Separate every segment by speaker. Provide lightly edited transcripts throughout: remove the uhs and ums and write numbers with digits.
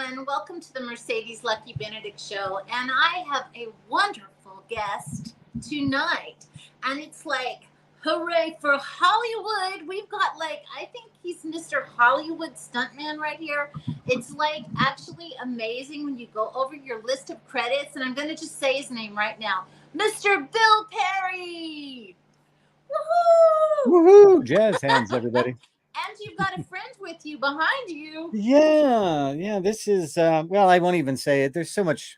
Speaker 1: everyone. Welcome to the Mercedes Lucky Benedict show. And I have a wonderful guest tonight. And it's like, hooray for Hollywood. We've got I think he's Mr. Hollywood Stuntman right here. It's actually amazing when you go over your list of credits. And I'm going to just say his name right now. Mr. Bill Perry. Woohoo!
Speaker 2: Woohoo! Jazz hands, everybody.
Speaker 1: And you've got a friend with you behind you.
Speaker 2: Yeah. This is well, I won't even say it. There's so much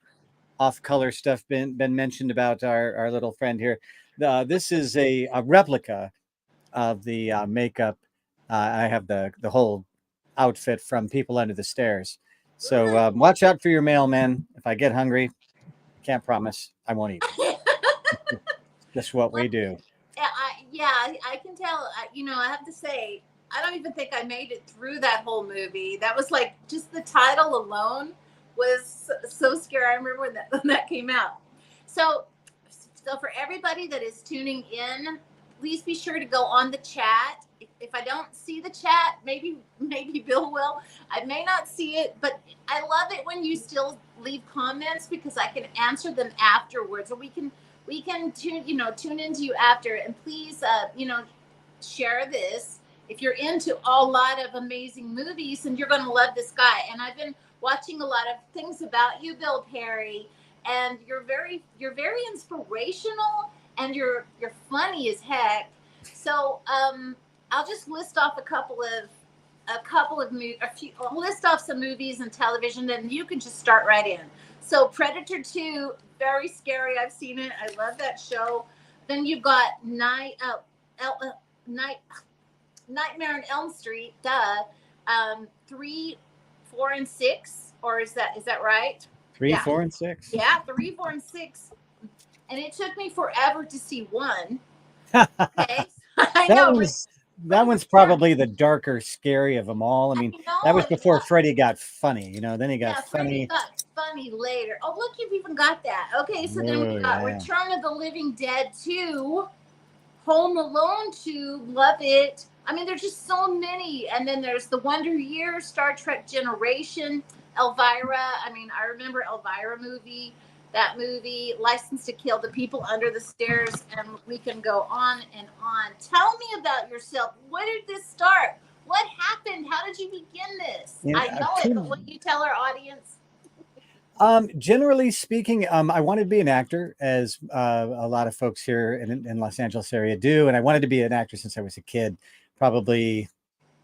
Speaker 2: off-color stuff been mentioned about our little friend here. This is a replica of the makeup. I have the whole outfit from People Under the Stairs. So watch out for your mailman. If I get hungry, can't promise I won't eat. That's what we do.
Speaker 1: I can tell. I have to say, I don't even think I made it through that whole movie. That was just the title alone was so scary. I remember when that came out. So for everybody that is tuning in, please be sure to go on the chat. If I don't see the chat, maybe Bill will. I may not see it, but I love it when you still leave comments because I can answer them afterwards, or we can tune into you after. And please, share this. If you're into a lot of amazing movies, and you're going to love this guy. And I've been watching a lot of things about you, Bill Perry, and you're very inspirational, and you're funny as heck. So I'll just list off I'll list off some movies and television, and you can just start right in. So Predator 2, very scary. I've seen it. I love that show. Then you've got Nightmare on Elm Street, 3, 4, and 6, or is that right?
Speaker 2: 3, 4, and 6.
Speaker 1: Yeah, 3, 4, and 6. And it took me forever to see 1. Okay,
Speaker 2: That one's probably the darker, scary of them all. I mean, that was before Freddy got funny, Then he got funny.
Speaker 1: Freddy got funny later. Oh, look, you've even got that. Okay, so then we got Return of the Living Dead 2, Home Alone 2, love it. I mean, there's just so many. And then there's The Wonder Years, Star Trek Generation, Elvira. I mean, I remember Elvira movie. That movie, License to Kill, The People Under the Stairs, and we can go on and on. Tell me about yourself. Where did this start? What happened? How did you begin this? I know it, but what do you tell our audience?
Speaker 2: Generally speaking, I wanted to be an actor, as a lot of folks here in Los Angeles area do, and I wanted to be an actor since I was a kid. Probably,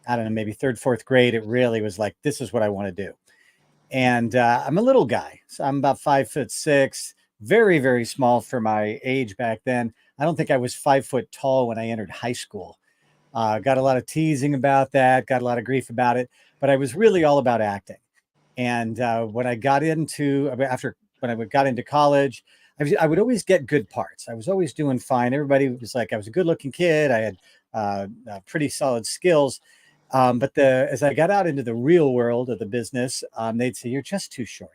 Speaker 2: I don't know, maybe 3rd, 4th grade. It really was like, this is what I want to do. And I'm a little guy, so I'm about 5'6", very, very small for my age back then. I don't think I was 5 foot tall when I entered high school. Got a lot of teasing about that, got a lot of grief about it, but I was really all about acting. And when I got into college, I would always get good parts. I was always doing fine. Everybody was like, I was a good looking kid. I had pretty solid skills. But as I got out into the real world of the business, they'd say, you're just too short.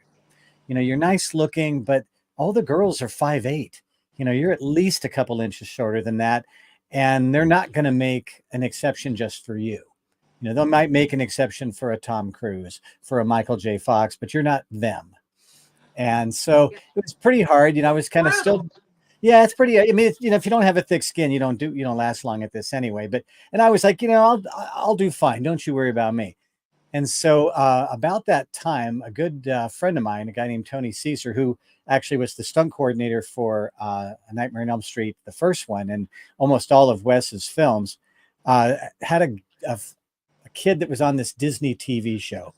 Speaker 2: You're nice looking, but all the girls are 5'8". You're at least a couple inches shorter than that. And they're not going to make an exception just for you. They might make an exception for a Tom Cruise, for a Michael J. Fox, but you're not them. And so it was pretty hard. I was kind of still... Yeah, it's pretty. I mean, if you don't have a thick skin, you don't last long at this anyway. And I was like, I'll do fine. Don't you worry about me. And so about that time, a good friend of mine, a guy named Tony Caesar, who actually was the stunt coordinator for A Nightmare on Elm Street, the first one, and almost all of Wes's films, had a kid that was on this Disney TV show.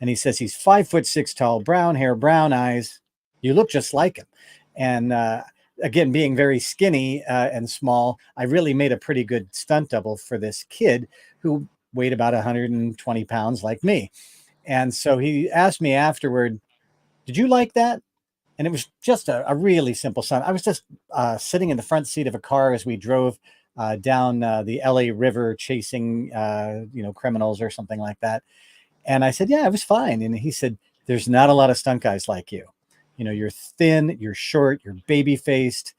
Speaker 2: And he says he's 5'6" tall, brown hair, brown eyes. You look just like him. And again, being very skinny and small, I really made a pretty good stunt double for this kid who weighed about 120 pounds like me. And so he asked me afterward, did you like that? And it was just a really simple stunt. I was just sitting in the front seat of a car as we drove down the LA River chasing, criminals or something like that. And I said, yeah, it was fine. And he said, there's not a lot of stunt guys like you. You're thin, you're short, you're baby faced.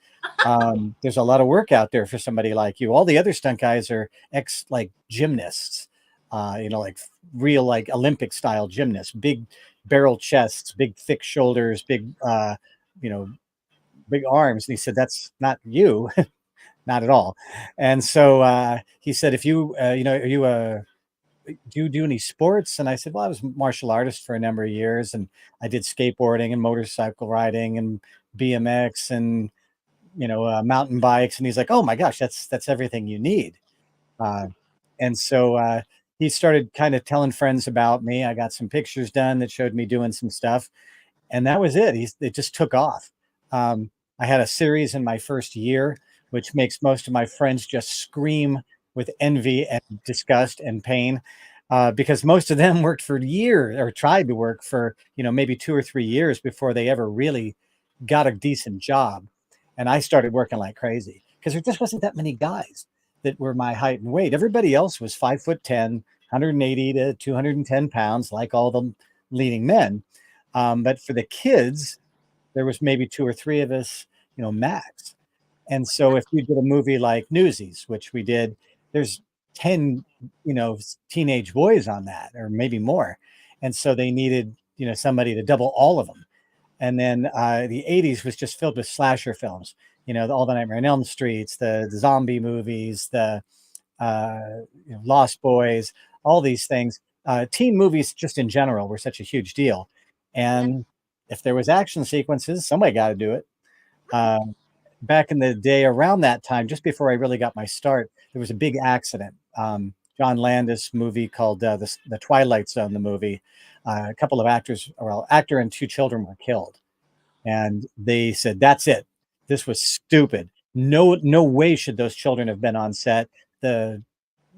Speaker 2: There's a lot of work out there for somebody like you. All the other stunt guys are gymnasts, real Olympic style gymnasts, big barrel chests, big thick shoulders, big you know, big arms. And he said, "That's not you." Not at all. And so he said, "If you, are you a do you do any sports?" And I said, "Well, I was a martial artist for a number of years, and I did skateboarding and motorcycle riding and BMX and mountain bikes." And he's like, "Oh my gosh, that's everything you need." Uh, and so he started kind of telling friends about me. I got some pictures done that showed me doing some stuff, and that was it. It just took off. Um, I had a series in my first year, which makes most of my friends just scream with envy and disgust and pain, because most of them worked for years or tried to work for maybe 2 or 3 years before they ever really got a decent job. And I started working like crazy because there just wasn't that many guys that were my height and weight. Everybody else was 5'10", 180 to 210 pounds, like all the leading men. But for the kids, there was maybe two or three of us, max. And so if you did a movie like Newsies, which we did, there's 10, teenage boys on that, or maybe more. And so they needed, somebody to double all of them. And then the 80s was just filled with slasher films, all the Nightmare on Elm Streets, the zombie movies, the uh, Lost Boys, all these things. Teen movies, just in general, were such a huge deal.
Speaker 1: Yeah.
Speaker 2: And if there was action sequences, somebody got to do it. Um, Back in the day, around that time, just before I really got my start, there was a big accident. John Landis movie called the Twilight Zone, the movie. A couple of actors, well, actor and two children were killed, and they said, "That's it. This was stupid. No way should those children have been on set. The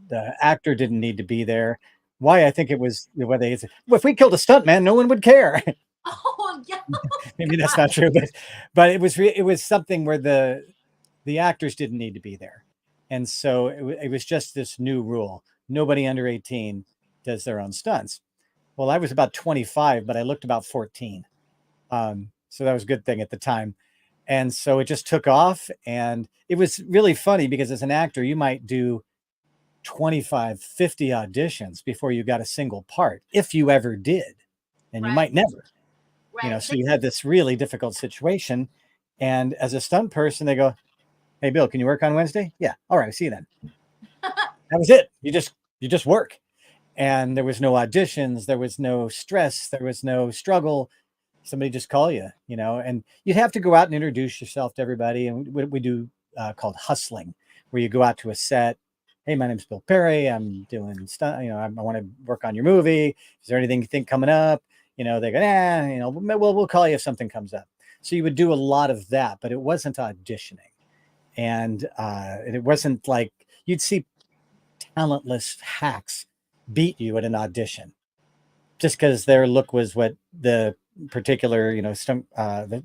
Speaker 2: the actor didn't need to be there." Why? I think it was whether they said, "Well, if we killed a stuntman, no one would care."
Speaker 1: Oh yeah.
Speaker 2: Maybe that's
Speaker 1: God.
Speaker 2: not true, but it was something where the actors didn't need to be there, and so it was just this new rule: nobody under 18 does their own stunts. Well, I was about 25, but I looked about 14, so that was a good thing at the time. And so it just took off, and it was really funny because as an actor, you might do 25, 50 auditions before you got a single part, if you ever did, and you
Speaker 1: Right.
Speaker 2: might never.
Speaker 1: Right.
Speaker 2: So you had this really difficult situation. And as a stunt person, they go, "Hey, Bill, can you work on Wednesday?" "Yeah." "All right, see you then." That was it. You just work. And there was no auditions, there was no stress, there was no struggle. Somebody just call you, and you'd have to go out and introduce yourself to everybody. And what we do called hustling, where you go out to a set. "Hey, my name's Bill Perry. I'm doing stuff. I want to work on your movie. Is there anything you think coming up?" They go, we'll call you if something comes up. So you would do a lot of that, but it wasn't auditioning. And it wasn't like you'd see talentless hacks beat you at an audition just because their look was what the particular, the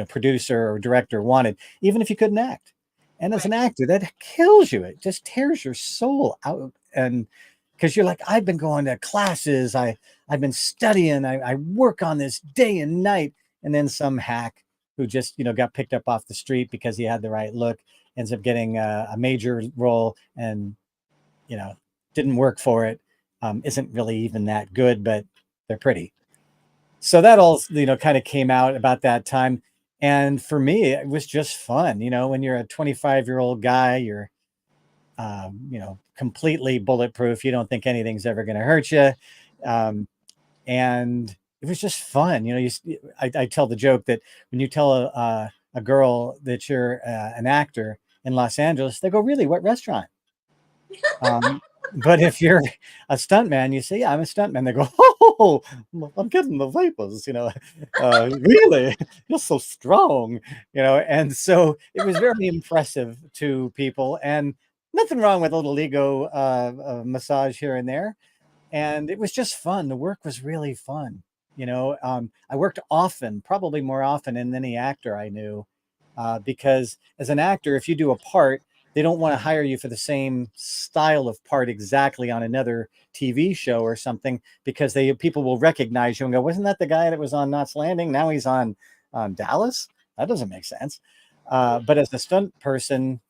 Speaker 2: producer or director wanted, even if you couldn't act. And as
Speaker 1: Right.
Speaker 2: an actor, that kills you. It just tears your soul out. And because you're like, I've been going to classes, I've been studying, I work on this day and night, and then some hack who just got picked up off the street because he had the right look ends up getting a major role and you know didn't work for it. Isn't really even that good, but they're pretty. So that all kind of came out about that time. And for me, it was just fun. When you're a 25-year-old guy, you're completely bulletproof. You don't think anything's ever going to hurt you. And it was just fun. I tell the joke that when you tell a girl that you're an actor in Los Angeles, they go, "Really? What restaurant?" Um, but if you're a stuntman, you say, "Yeah, I'm a stuntman." They go, "Oh, I'm getting the vapors, really, you're so strong, And so it was very impressive to people, and nothing wrong with a little ego massage here and there. And it was just fun. The work was really fun. I worked often, probably more often than any actor I knew, because as an actor, if you do a part, they don't want to hire you for the same style of part exactly on another TV show or something, because people will recognize you and go, "Wasn't that the guy that was on Knots Landing? Now he's on Dallas? That doesn't make sense." But as a stunt person,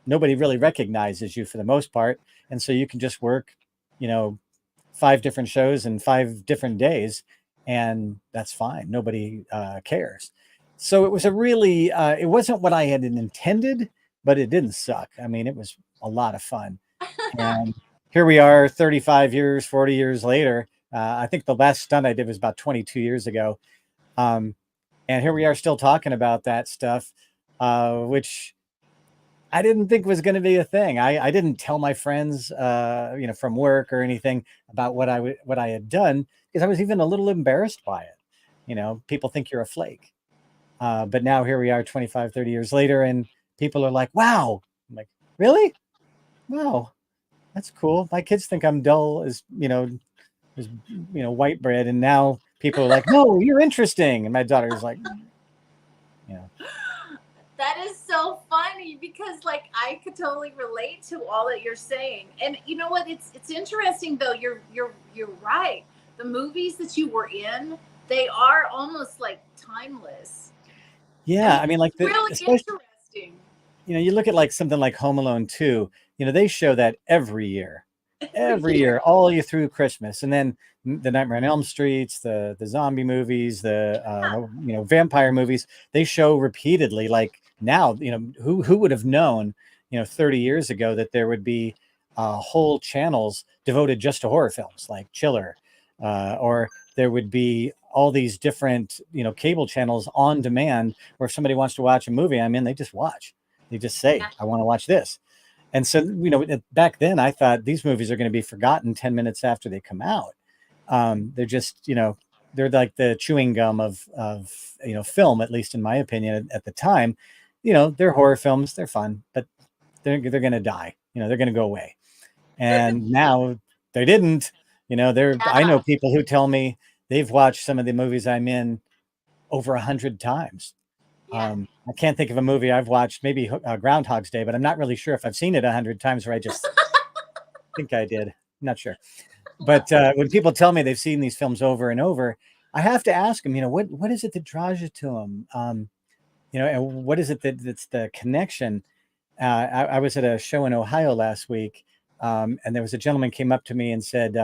Speaker 2: nobody really recognizes you for the most part, and so you can just work, you know, 5 different shows in 5 different days, and that's fine. Nobody cares. So it was a really, it wasn't what I had intended, but it didn't suck. I mean, it was a lot of fun. And here we are 35 years, 40 years later. I think the last stunt I did was about 22 years ago. Um, and here we are still talking about that stuff, which I didn't think was going to be a thing. I didn't tell my friends, from work or anything about what I had done because I was even a little embarrassed by it. People think you're a flake. But now here we are 25, 30 years later, and people are like, wow. I'm like, really? Wow, that's cool. My kids think I'm dull as white bread. And now people are like, no, you're interesting. And my daughter's like, you know,
Speaker 1: That is so funny because like I could totally relate to all that you're saying. And you know what? It's interesting though. You're right. The movies that you were in, they are almost like timeless. I
Speaker 2: yeah,
Speaker 1: mean,
Speaker 2: I mean, like
Speaker 1: it's really
Speaker 2: especially,
Speaker 1: interesting.
Speaker 2: you look at like something like Home Alone 2, they show that
Speaker 1: For
Speaker 2: every
Speaker 1: years.
Speaker 2: year, all you through Christmas. And then the Nightmare on Elm Streets, the zombie movies, the vampire movies, they show repeatedly. Like now, who would have known, 30 years ago that there would be whole channels devoted just to horror films like Chiller, or there would be all these different, cable channels on demand where if somebody wants to watch a movie, they just watch. They just say, I want to watch this. And so, back then I thought these movies are going to be forgotten 10 minutes after they come out. They're just, they're like the chewing gum of film, at least in my opinion at the time. They're horror films. They're fun, but they're going to die. They're going to go away. And now they didn't, I know
Speaker 1: Yeah.
Speaker 2: people who tell me they've watched some of the movies I'm in over 100 times.
Speaker 1: Yeah.
Speaker 2: I can't think of a movie I've watched, maybe Groundhog's Day, but I'm not really sure if I've seen it 100 times or I just think I did. I'm not sure. But when people tell me they've seen these films over and over, I have to ask them, what is it that draws you to them? And what is it that's the connection? I was at a show in Ohio last week, and there was a gentleman came up to me and said,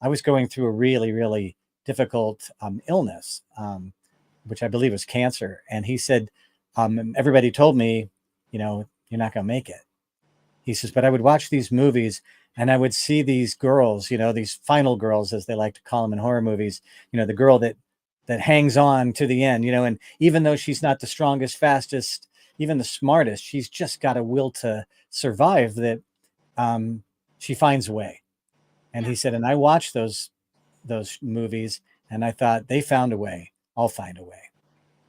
Speaker 2: I was going through a really, really difficult illness, which I believe was cancer. And he said, everybody told me, you're not going to make it. He says, but I would watch these movies and I would see these girls, these final girls, as they like to call them in horror movies, the girl that hangs on to the end, and even though she's not the strongest, fastest, even the smartest, she's just got a will to survive that she finds a way. And
Speaker 1: Yeah.
Speaker 2: he said, and I watched those movies and I thought they found a way. I'll find a way.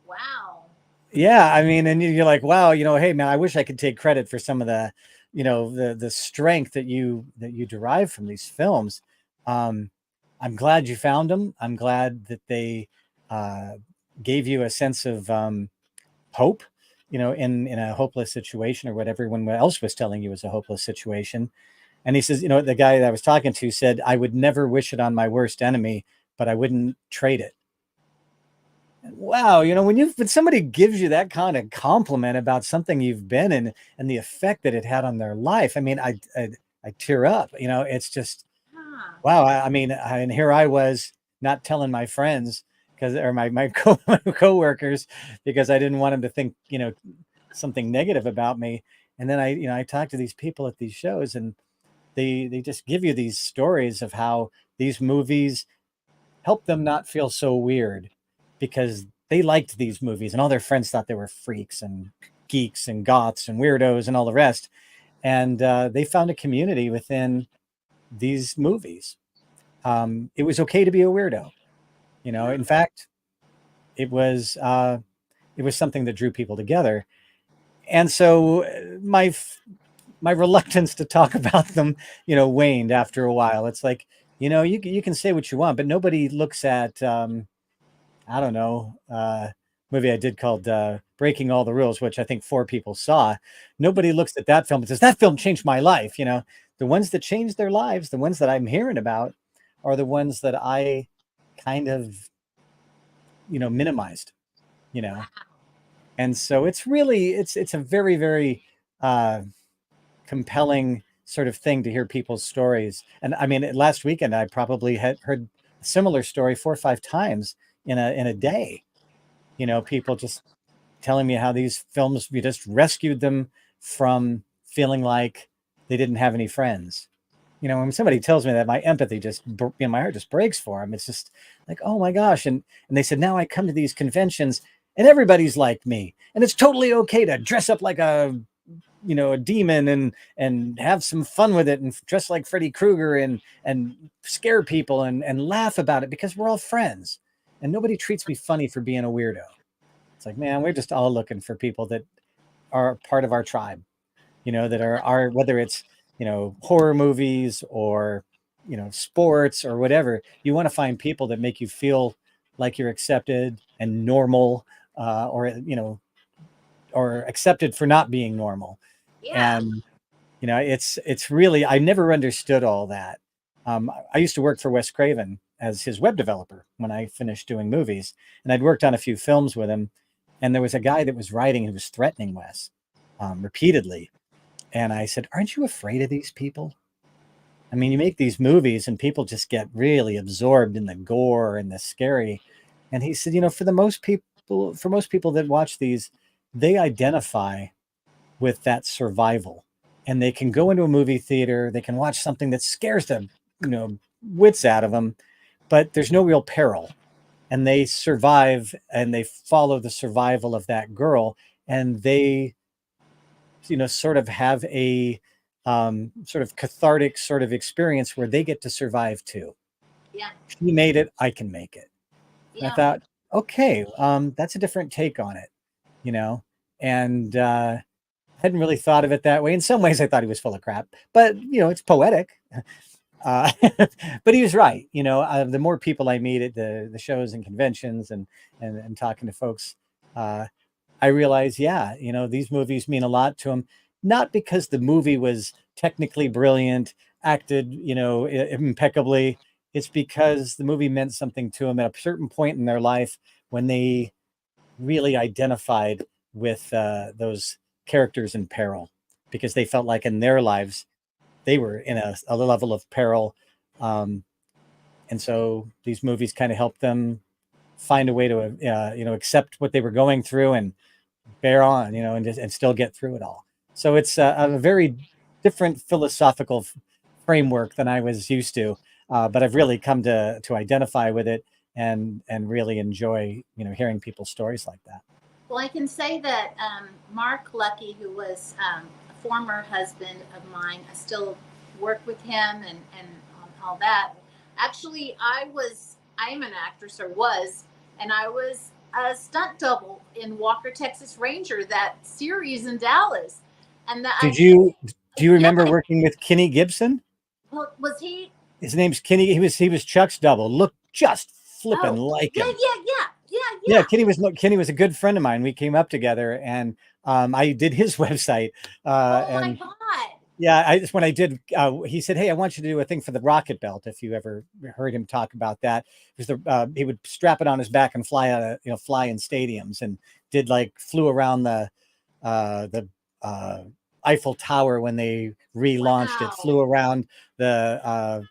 Speaker 1: Wow.
Speaker 2: Yeah, I mean, and you're like, wow, hey man, I wish I could take credit for some of the, the strength that you derive from these films. Um, I'm glad you found them. I'm glad that they uh, gave you a sense of hope, in a hopeless situation or what everyone else was telling you was a hopeless situation. And he says, the guy that I was talking to said, I would never wish it on my worst enemy, but I wouldn't trade it. Wow, when somebody gives you that kind of compliment about something you've been in and the effect that it had on their life, I tear up. It's just
Speaker 1: Huh.
Speaker 2: wow. And here I was not telling my friends because or my coworkers because I didn't want them to think something negative about me. And then I talk to these people at these shows and they just give you these stories of how these movies help them not feel so weird because they liked these movies and all their friends thought they were freaks and geeks and goths and weirdos and all the rest. And they found a community within these movies. It was okay to be a weirdo.
Speaker 1: Yeah.
Speaker 2: In fact, it was something that drew people together. And so my reluctance to talk about them, waned after a while. It's like, you can say what you want, but nobody looks at I don't know, movie I did called Breaking All the Rules, which I think 4 people saw. Nobody looks at that film and says, that film changed my life. The ones that changed their lives, the ones that I'm hearing about, are the ones that I kind of, minimized, you know. And so it's really, it's a very, very uh, compelling sort of thing to hear people's stories. And I mean, last weekend, I probably had heard a similar story 4 or 5 times in a day. People just telling me how these films, we just rescued them from feeling like they didn't have any friends. When somebody tells me that, my empathy just, my heart just breaks for them. It's just like, oh my gosh. And they said, now I come to these conventions and everybody's like me. And it's totally okay to dress up like a demon and have some fun with it and dress like Freddy Krueger and scare people and laugh about it because we're all friends. And nobody treats me funny for being a weirdo. It's like, man, we're just all looking for people that are part of our tribe, that are whether it's, horror movies or, sports or whatever. You want to find people that make you feel like you're accepted and normal, or accepted for not being normal.
Speaker 1: Yeah.
Speaker 2: And, it's really, I never understood all that. I used to work for Wes Craven as his web developer when I finished doing movies, and I'd worked on a few films with him. And there was a guy that was writing who was threatening Wes repeatedly. And I said, aren't you afraid of these people? I mean, you make these movies and people just get really absorbed in the gore and the scary. And he said, for most people that watch these, they identify with that survival. And they can go into a movie theater, they can watch something that scares the, wits out of them, but there's no real peril. And they survive and they follow the survival of that girl. And they, sort of have a sort of cathartic sort of experience where they get to survive too.
Speaker 1: Yeah.
Speaker 2: She made it, I can make it. And I
Speaker 1: Yeah.
Speaker 2: thought, okay, that's a different take on it, you know, and hadn't really thought of it that way. In some ways, I thought he was full of crap, but it's poetic. Uh, but he was right. The more people I meet at the shows and conventions and talking to folks, I realize, yeah, these movies mean a lot to them, not because the movie was technically brilliant, acted, impeccably. It's because the movie meant something to them at a certain point in their life when they really identified with those characters in peril, because they felt like in their lives they were in a level of peril. Um, and so these movies kind of helped them find a way to, accept what they were going through and bear on, and still get through it all. So it's a very different philosophical framework than I was used to, but I've really come to identify with it and really enjoy, hearing people's stories like that.
Speaker 1: Well, I can say that Mark Lucke, who was a former husband of mine, I still work with him and all that. Actually, I am an actress, or was, and I was a stunt double in Walker, Texas Ranger, that series in Dallas. And that I
Speaker 2: Did
Speaker 1: mean,
Speaker 2: you do you
Speaker 1: yeah,
Speaker 2: remember working with Kenny Gibson?
Speaker 1: well, was he?
Speaker 2: His name's Kenny. He was Chuck's double. Look, just flipping
Speaker 1: Oh,
Speaker 2: like
Speaker 1: yeah,
Speaker 2: him.
Speaker 1: yeah, yeah, yeah,
Speaker 2: Yeah,
Speaker 1: yeah.
Speaker 2: Kenny was a good friend of mine. We came up together, and I did his website.
Speaker 1: Oh my
Speaker 2: And
Speaker 1: God.
Speaker 2: yeah, when I did, he said, "Hey, I want you to do a thing for the rocket belt." If you ever heard him talk about that, because he would strap it on his back and fly out, fly in stadiums, and flew around the uh, Eiffel Tower when they relaunched it,
Speaker 1: Wow.
Speaker 2: flew around the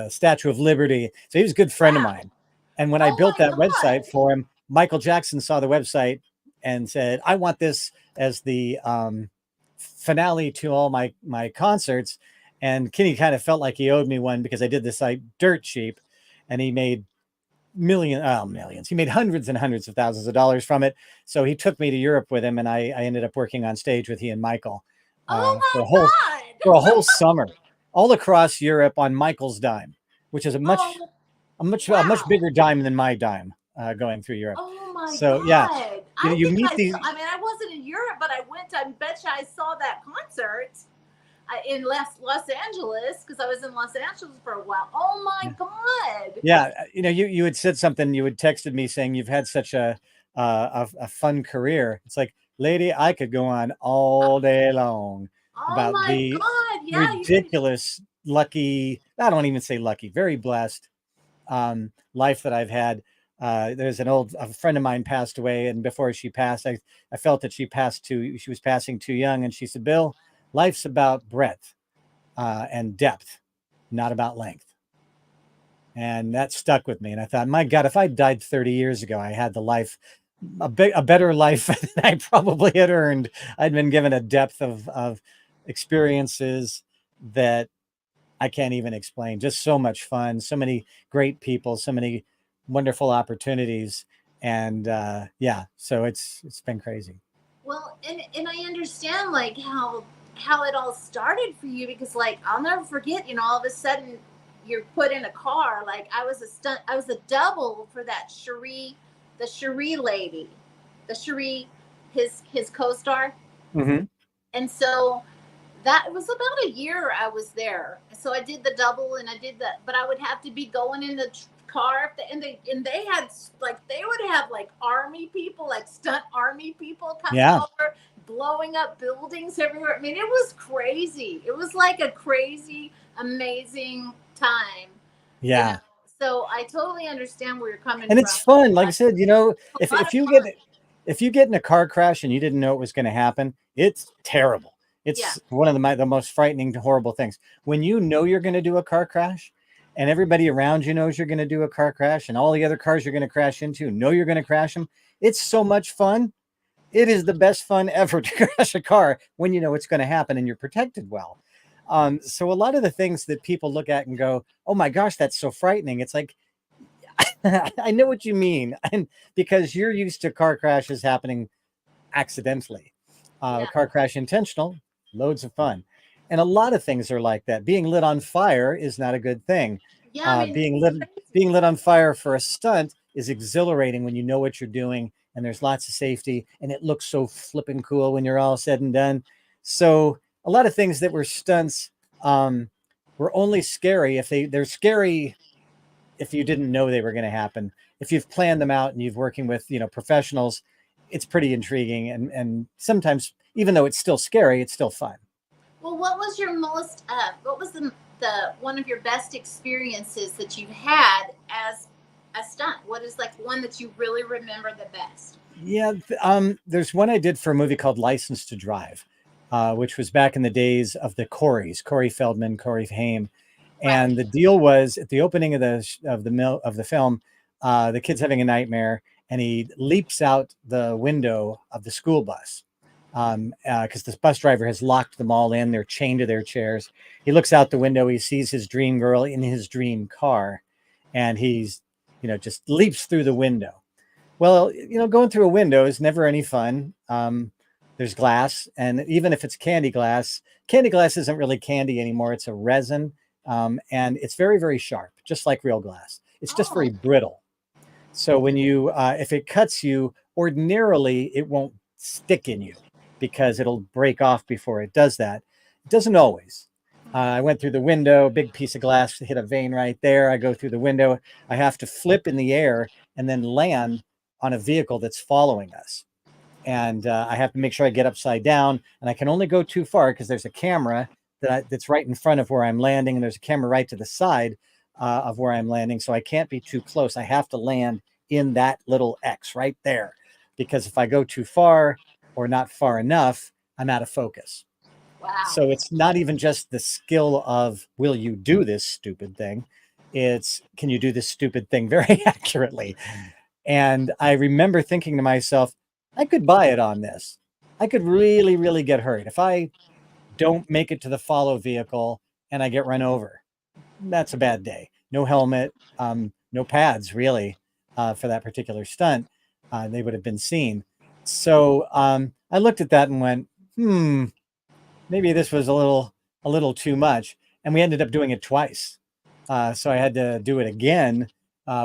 Speaker 2: Statue of Liberty. So he was a good friend of
Speaker 1: Wow.
Speaker 2: mine. And when I
Speaker 1: Oh
Speaker 2: built
Speaker 1: my
Speaker 2: that
Speaker 1: God.
Speaker 2: website for him, Michael Jackson saw the website and said, "I want this as the finale to all my concerts." And Kenny kind of felt like he owed me one because I did the site dirt cheap, and he made millions. He made hundreds and hundreds of thousands of dollars from it. So he took me to Europe with him, and I ended up working on stage with he and Michael
Speaker 1: Oh
Speaker 2: for a
Speaker 1: my
Speaker 2: whole
Speaker 1: God.
Speaker 2: summer, all across Europe on Michael's dime, which is a much
Speaker 1: Oh,
Speaker 2: a much
Speaker 1: wow.
Speaker 2: bigger dime than my dime, going through Europe.
Speaker 1: Oh my
Speaker 2: So yeah,
Speaker 1: God.
Speaker 2: you meet these.
Speaker 1: I mean, I wasn't in Europe, but I went, I bet you I saw that concert in Los Angeles, because I was in Los Angeles for a while. Oh my God.
Speaker 2: Yeah, you had said something. You had texted me saying you've had such a fun career. It's like, lady, I could go on all day long
Speaker 1: Oh
Speaker 2: about
Speaker 1: my
Speaker 2: the
Speaker 1: God. Yeah.
Speaker 2: ridiculous, lucky. I don't even say lucky. Very blessed life that I've had. There's a friend of mine passed away, and before she passed, I felt that she was passing too young, and she said, "Bill, life's about breadth and depth, not about length." And that stuck with me. And I thought, my God, if I died 30 years ago, I had the life, a better life than I probably had earned. I'd been given a depth of experiences that I can't even explain. Just so much fun, so many great people, so many wonderful opportunities. And yeah, so it's been crazy.
Speaker 1: Well, and I understand like how it all started for you, because like I'll never forget, all of a sudden you're put in a car. Like I was a double for that Cherie, the Cherie lady, the Cherie, his co-star.
Speaker 2: Hmm.
Speaker 1: And so that was about a year I was there. So I did the double and I did that, but I would have to be going in the car, and they had like, they would have like army people, like stunt army people coming
Speaker 2: Yeah,
Speaker 1: over, blowing up buildings everywhere. I mean, it was crazy. It was like a crazy, amazing time, you know.
Speaker 2: yeah.
Speaker 1: So I totally understand where you're coming
Speaker 2: And
Speaker 1: from.
Speaker 2: it's fun. Like I said,
Speaker 1: A lot of
Speaker 2: if
Speaker 1: fun.
Speaker 2: if you get in a car crash and you didn't know it was going to happen, it's terrible.
Speaker 1: Yeah.
Speaker 2: It's one of the most frightening, horrible things. When you know you're going to do a car crash, and everybody around you knows you're going to do a car crash, and all the other cars you're going to crash into know you're going to crash them, it's so much fun. It is the best fun ever to crash a car when you know it's going to happen and you're protected well. So a lot of the things that people look at and go, "Oh my gosh, that's so frightening." It's like, I know what you mean, and because you're used to car crashes happening accidentally, a
Speaker 1: Yeah.
Speaker 2: car crash intentional, loads of fun, and a lot of things are like that. Being lit on fire is not a good thing.
Speaker 1: Yeah, I mean,
Speaker 2: Being
Speaker 1: it's
Speaker 2: lit
Speaker 1: crazy.
Speaker 2: being lit on fire for a stunt is exhilarating when you know what you're doing and there's lots of safety and it looks so flippin' cool when you're all said and done. So a lot of things that were stunts um, were only scary if they're scary if you didn't know they were going to happen. If you've planned them out and you've working with professionals, it's pretty intriguing, and sometimes even though it's still scary, it's still fun.
Speaker 1: Well, what was your most what was the one of your best experiences that you've had as a stunt? What is like one that you really remember the best?
Speaker 2: Yeah, there's one I did for a movie called License to Drive, which was back in the days of the Coreys, Corey Feldman, Corey Haim,
Speaker 1: Right.
Speaker 2: and the deal was at the opening of the film, the kid's having a nightmare, and he leaps out the window of the school bus because the bus driver has locked them all in. They're chained to their chairs. He looks out the window. He sees his dream girl in his dream car, and he's just leaps through the window. Well, going through a window is never any fun. There's glass, and even if it's candy glass isn't really candy anymore. It's a resin, and it's very, very sharp, just like real glass. It's just very
Speaker 1: Oh,
Speaker 2: brittle. So when if it cuts you, ordinarily it won't stick in you because it'll break off before it does that. It doesn't always. I went through the window, a big piece of glass hit a vein right there. I go through the window. I have to flip in the air and then land on a vehicle that's following us. And I have to make sure I get upside down. And I can only go too far because there's a camera that's right in front of where I'm landing. And there's a camera right to the side of where I'm landing. So I can't be too close. I have to land in that little X right there. Because if I go too far or not far enough, I'm out of focus.
Speaker 1: wow.
Speaker 2: So it's not even just the skill of, will you do this stupid thing? It's, can you do this stupid thing very accurately? And I remember thinking to myself, I could buy it on this. I could really, really get hurt if I don't make it to the follow vehicle and I get run over. That's a bad day. No helmet, no pads, really, for that particular stunt. They would have been seen. So I looked at that and went, maybe this was a little too much. And we ended up doing it twice. So I had to do it again,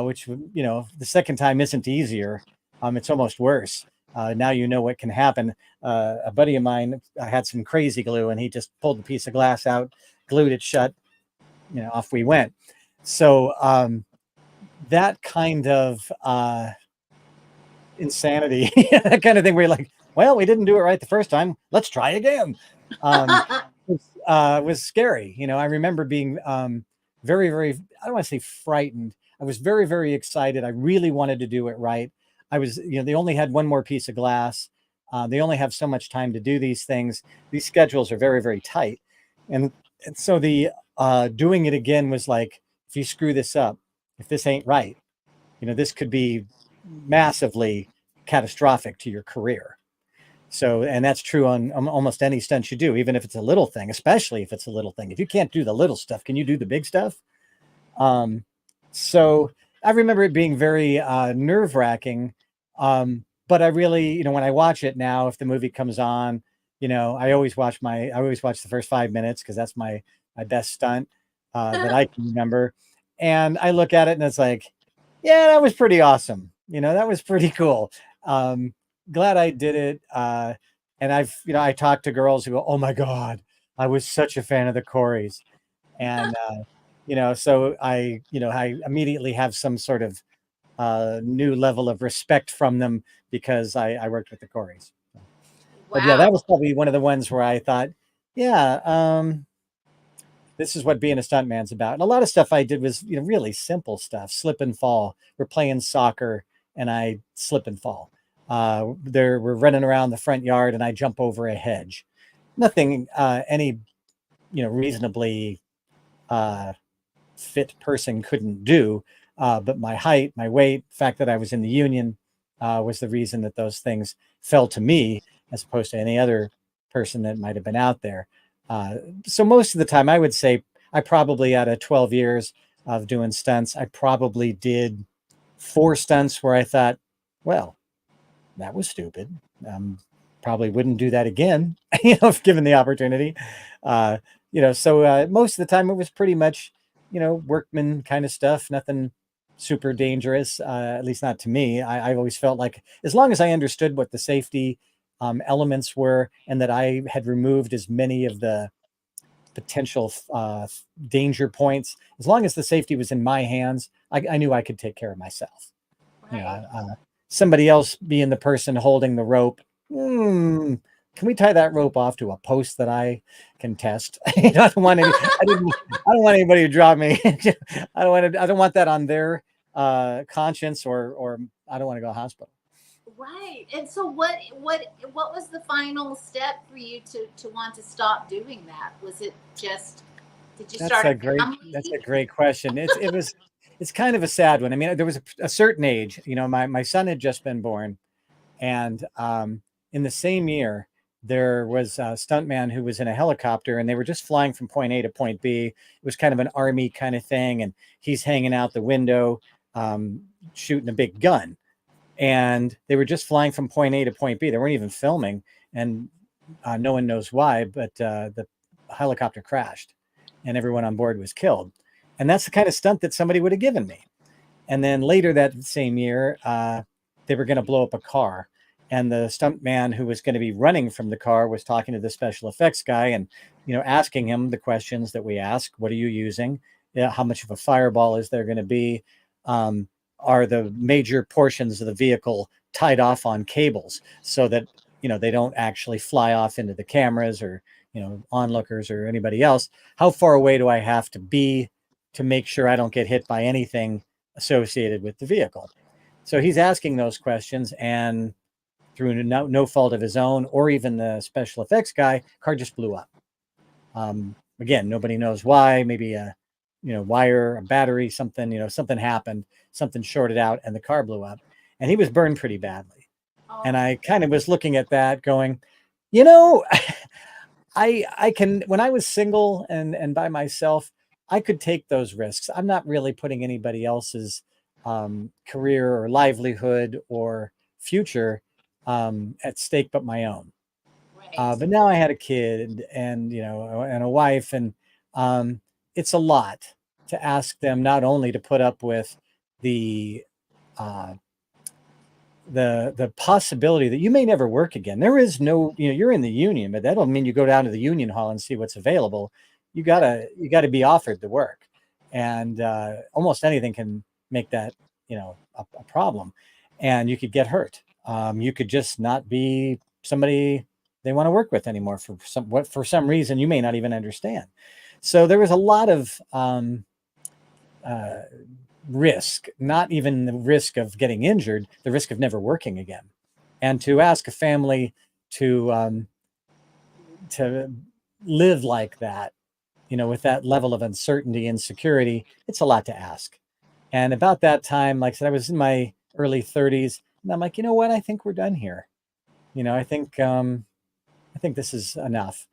Speaker 2: which, the second time isn't easier. It's almost worse. Now you know what can happen. A buddy of mine had some crazy glue and he just pulled a piece of glass out, glued it shut, off we went. So that kind of insanity, that kind of thing where you're like, well, we didn't do it right the first time. Let's try again. Um, was scary. I remember being very, very, I don't want to say frightened. I was very, very excited. I really wanted to do it right. I was, they only had one more piece of glass. They only have so much time to do these things. These schedules are very, very tight. And so the doing it again was like, if you screw this up, if this ain't right, this could be massively catastrophic to your career. So, and that's true on almost any stunt you do, even if it's a little thing, especially if it's a little thing. If you can't do the little stuff, can you do the big stuff? So I remember it being very nerve wracking. But I really, when I watch it now, if the movie comes on, I always watch the first 5 minutes because that's my best stunt that I can remember. And I look at it and it's like, yeah, that was pretty awesome. That was pretty cool. Glad I did it. And I talked to girls who go, oh my God, I was such a fan of the Coreys. And, so I immediately have some sort of new level of respect from them because I worked with the Coreys. But yeah, that
Speaker 1: Wow.
Speaker 2: was probably one of the ones where I thought, yeah, this is what being a stuntman's about. And a lot of stuff I did was, really simple stuff, slip and fall. We're playing soccer and I slip and fall. We're running around the front yard and I jump over a hedge. Nothing, any, reasonably fit person couldn't do. But my height, my weight, the fact that I was in the union was the reason that those things fell to me as opposed to any other person that might have been out there. So most of the time, I would say I probably, out of 12 years of doing stunts, I probably did 4 stunts where I thought, well, that was stupid. Probably wouldn't do that again, if given the opportunity. So most of the time it was pretty much, workman kind of stuff, nothing super dangerous, at least not to me. I've always felt like as long as I understood what the safety elements were and that I had removed as many of the potential danger points, as long as the safety was in my hands, I knew I could take care of myself.
Speaker 1: Right.
Speaker 2: Somebody else being the person holding the rope. Can we tie that rope off to a post that I can test? I don't want anybody to drop me. I don't want that on their conscience, or I don't want to go to hospital.
Speaker 1: Right. And so what was the final step for you to want to stop doing that? Was it just did you
Speaker 2: That's
Speaker 1: start
Speaker 2: a
Speaker 1: a
Speaker 2: great question. It's kind of a sad one. I mean, there was a certain age, my son had just been born, and in the same year, there was a stuntman who was in a helicopter and they were just flying from point A to point B. It was kind of an army kind of thing. And he's hanging out the window, shooting a big gun. And they were just flying from point A to point B. They weren't even filming. And no one knows why, but the helicopter crashed and everyone on board was killed. And that's the kind of stunt that somebody would have given me. And then later that same year, they were going to blow up a car. And the stuntman who was going to be running from the car was talking to the special effects guy and, asking him the questions that we ask. What are you using? How much of a fireball is there going to be? Are the major portions of the vehicle tied off on cables so that, they don't actually fly off into the cameras or, onlookers or anybody else? How far away do I have to be to make sure I don't get hit by anything associated with the vehicle? So he's asking those questions, and through no fault of his own or even the special effects guy, car just blew up. Again, nobody knows why. Maybe a wire, a battery, something, something happened, something shorted out, and the car blew up. And he was burned pretty badly. And
Speaker 1: oh,
Speaker 2: I kind of was looking at that, going, you know, I can, when I was single and by myself, I could take those risks. I'm not really putting anybody else's career or livelihood or future at stake but my own.
Speaker 1: right.
Speaker 2: But now I had a kid and a wife, and it's a lot to ask them not only to put up with the uh, the possibility that you may never work again. There is no, you're in the union, but that don't mean you go down to the union hall and see what's available. You gotta be offered the work, and almost anything can make that a problem, and you could get hurt. You could just not be somebody they want to work with anymore for some reason you may not even understand. So there was a lot of uh, risk, not even the risk of getting injured, the risk of never working again. And to ask a family to live like that, with that level of uncertainty and security, it's a lot to ask. And about that time, like I said, I was in my early 30s, and I'm like, you know what? I think we're done here. I think this is enough.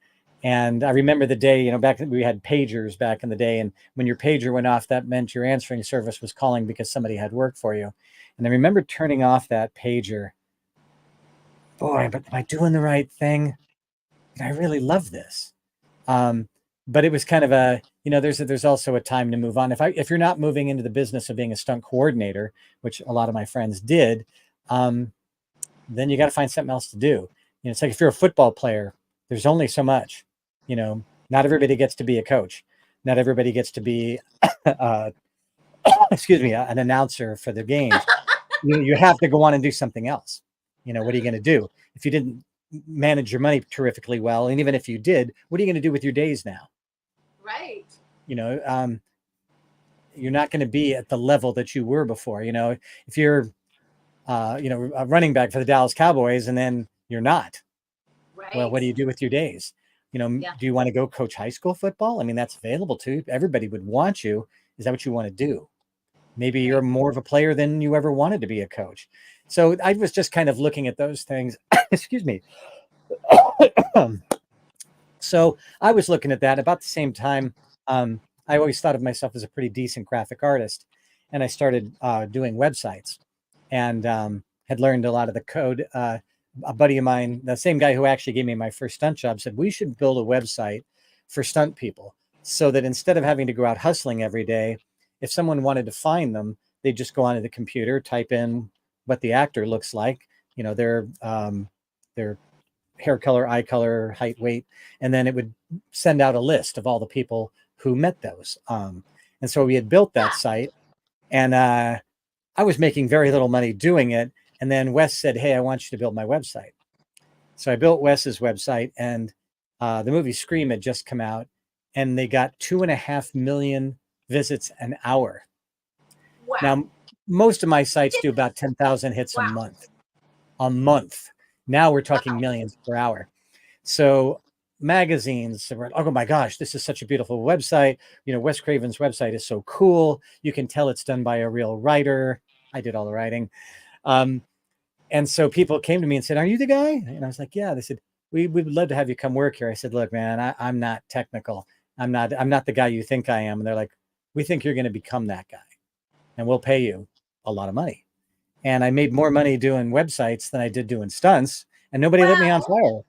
Speaker 2: And I remember the day, back we had pagers back in the day, and when your pager went off, that meant your answering service was calling because somebody had work for you. And I remember turning off that pager. Boy, but am I doing the right thing? I really love this. Um, but it was kind of there's also a time to move on. If you're not moving into the business of being a stunt coordinator, which a lot of my friends did, then you got to find something else to do. It's like if you're a football player, there's only so much. Not everybody gets to be a coach. Not everybody gets to be, excuse me, an announcer for the games. You have to go on and do something else. What are you going to do if you didn't manage your money terrifically well? And even if you did, what are you going to do with your days now?
Speaker 1: Right.
Speaker 2: You're not going to be at the level that you were before. If you're, a running back for the Dallas Cowboys and then you're not,
Speaker 1: Right.
Speaker 2: well, what do you do with your days?
Speaker 1: Yeah.
Speaker 2: Do you want to go coach high school football? I mean, that's available to you. Everybody would want you. Is that what you want to do? Maybe you're more of a player than you ever wanted to be a coach. So I was just kind of looking at those things. Excuse me. So I was looking at that about the same time. I always thought of myself as a pretty decent graphic artist, and I started doing websites, and had learned a lot of the code. A buddy of mine, the same guy who actually gave me my first stunt job, said we should build a website for stunt people, so that instead of having to go out hustling every day, if someone wanted to find them, they'd just go onto the computer, type in what the actor looks like, their hair color, eye color, height, weight, and then it would send out a list of all the people who met those. And so we had built that site, and I was making very little money doing it. And then Wes said, "Hey, I want you to build my website." So I built Wes's website, and the movie Scream had just come out, and they got 2.5 million visits an hour.
Speaker 1: Wow.
Speaker 2: Now, most of my sites do about 10,000 hits a month. Now we're talking millions per hour. So magazines were, oh my gosh, this is such a beautiful website. Wes Craven's website is so cool. You can tell it's done by a real writer. I did all the writing. And so people came to me and said, "Are you the guy?" And I was like, "Yeah." They said, we would love to have you come work here." I said, "Look, man, I'm not technical. I'm not the guy you think I am." And they're like, "We think you're going to become that guy, and we'll pay you a lot of money." And I made more money doing websites than I did doing stunts, and nobody lit me on fire.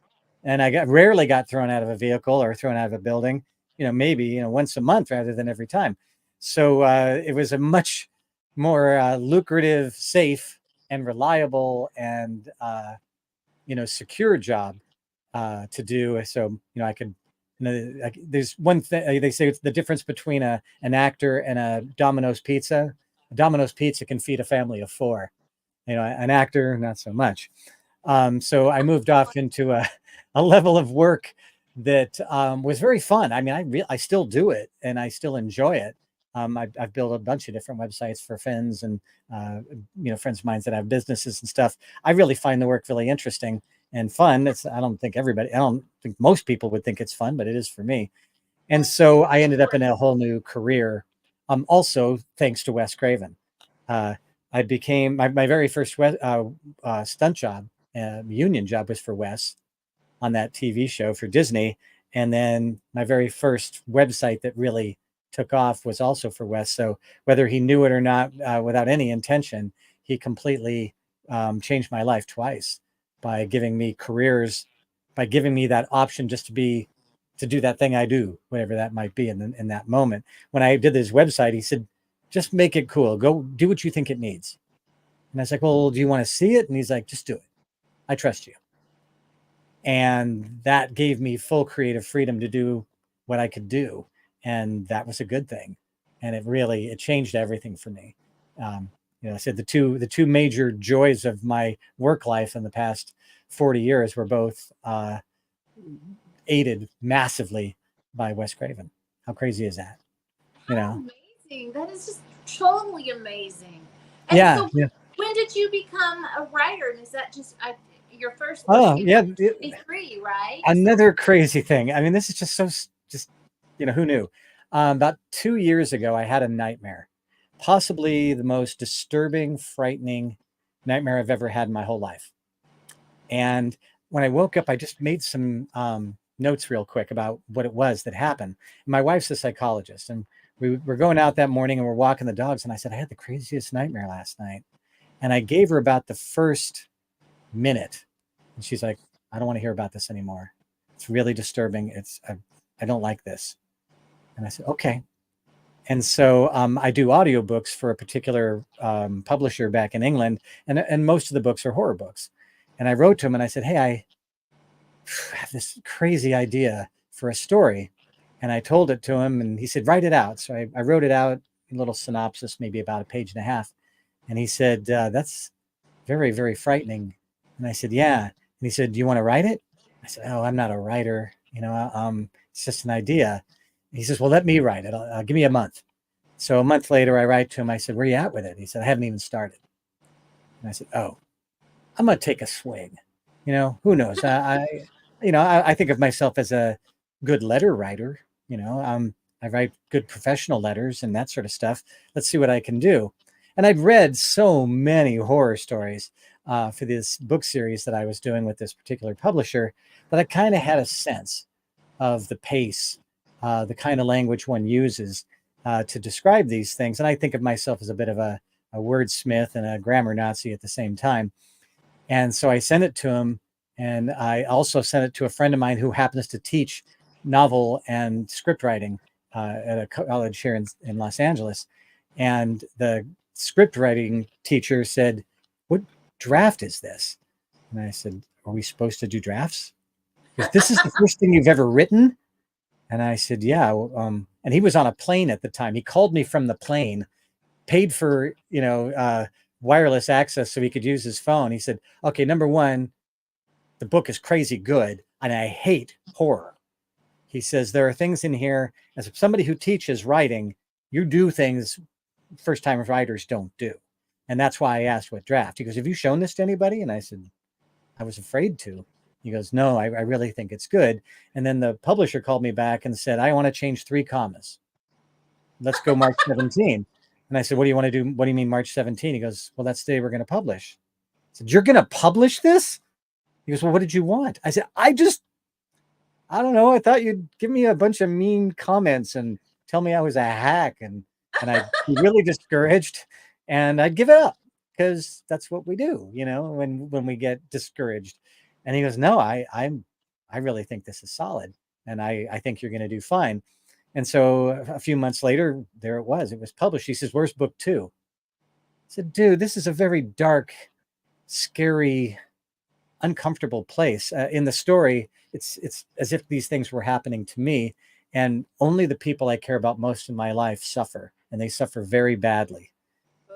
Speaker 2: And I rarely got thrown out of a vehicle or thrown out of a building, maybe, once a month rather than every time. So it was a much more lucrative, safe, and reliable and, secure job to do. So, I could, there's one thing they say, it's the difference between an actor and a Domino's pizza. A Domino's pizza can feed a family of 4. An actor, not so much. So I moved off into a level of work that was very fun. I mean, I still do it and I still enjoy it. I've built a bunch of different websites for friends and, friends of mine that have businesses and stuff. I really find the work really interesting and fun. I don't think most people would think it's fun, but it is for me. And so I ended up in a whole new career. Also thanks to Wes Craven. I became my very first stunt job, union job, was for Wes on that TV show for Disney. And then my very first website that really took off was also for Wes. So whether he knew it or not, without any intention, he completely changed my life twice by giving me careers, by giving me that option just to do that thing I do, whatever that might be in that moment. When I did this website, he said, "Just make it cool. Go do what you think it needs." And I was like, "Well, do you want to see it?" And he's like, "Just do it. I trust you." And that gave me full creative freedom to do what I could do. And that was a good thing. And it changed everything for me. I said the two major joys of my work life in the past 40 years were both aided massively by Wes Craven. How crazy is that?
Speaker 1: Amazing. That is just totally amazing. And
Speaker 2: Yeah.
Speaker 1: so when did you become a writer? And is that just your first?
Speaker 2: Oh, yeah.
Speaker 1: 23, right?
Speaker 2: Another crazy thing. I mean, this is just who knew? About 2 years ago, I had a nightmare. possibly the most disturbing, frightening nightmare I've ever had in my whole life. And when I woke up, I just made some notes real quick about what it was that happened. My wife's a psychologist, and we were going out that morning and we're walking the dogs. And I said, I had the craziest nightmare last night. And I gave her about the first minute. And she's like, I don't want to hear about this anymore. It's really disturbing. I don't like this. And I said, okay. And so I do audiobooks for a particular publisher back in England. And most of the books are horror books. And I wrote to him and I said, hey, I have this crazy idea for a story. And I told it to him and he said, write it out. So I wrote it out, a little synopsis, maybe about a page and a half. And he said, that's very, very frightening. And I said, yeah. And he said, do you want to write it? I said, oh, I'm not a writer. It's just an idea. He says, well, let me write it. I'll give me a month. So a month later, I write to him. I said, where are you at with it? He said, I haven't even started. And I said, oh, I'm going to take a swing. Who knows? I think of myself as a good letter writer. I write good professional letters and that sort of stuff. Let's see what I can do. And I'd read so many horror stories for this book series that I was doing with this particular publisher that I kind of had a sense of the pace, the kind of language one uses to describe these things. And I think of myself as a bit of a wordsmith and a grammar Nazi at the same time. And so I sent it to him. And I also sent it to a friend of mine who happens to teach novel and script writing at a college here in Los Angeles. And the script writing teacher said, what draft is this? And I said, are we supposed to do drafts? Because this is the first thing you've ever written? And I said, yeah. And he was on a plane at the time. He called me from the plane, paid for, wireless access so he could use his phone. He said, okay, number one, the book is crazy good, and I hate horror. He says, there are things in here, as somebody who teaches writing, you do things first-time writers don't do. And that's why I asked what draft. He goes, have you shown this to anybody? And I said, I was afraid to. He goes, no, I really think it's good. And then the publisher called me back and said, I want to change 3 commas. Let's go March 17. And I said, what do you want to do? What do you mean March 17? He goes, well, that's the day we're going to publish. I said, you're going to publish this? He goes, well, what did you want? I said, I don't know. I thought you'd give me a bunch of mean comments and tell me I was a hack. And I'd be really discouraged and I'd give it up because that's what we do, when we get discouraged. And he goes, no, I really think this is solid. And I think you're going to do fine. And so a few months later, there it was published. He says, where's book 2? I said, dude, this is a very dark, scary, uncomfortable place. In the story, it's as if these things were happening to me, and only the people I care about most in my life suffer, and they suffer very badly.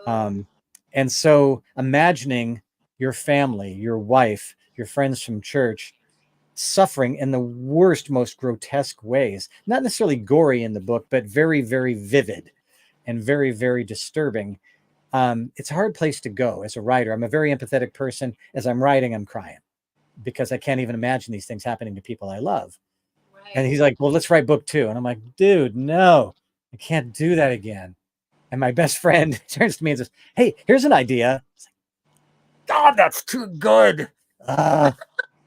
Speaker 2: And so imagining your family, your wife, your friends from church suffering in the worst, most grotesque ways, not necessarily gory in the book, but very, very vivid and very, very disturbing. It's a hard place to go as a writer. I'm a very empathetic person. As I'm writing, I'm crying because I can't even imagine these things happening to people I love. Right. And he's like, well, let's write book 2. And I'm like, dude, no, I can't do that again. And my best friend turns to me and says, hey, here's an idea. It's like, God, that's too good.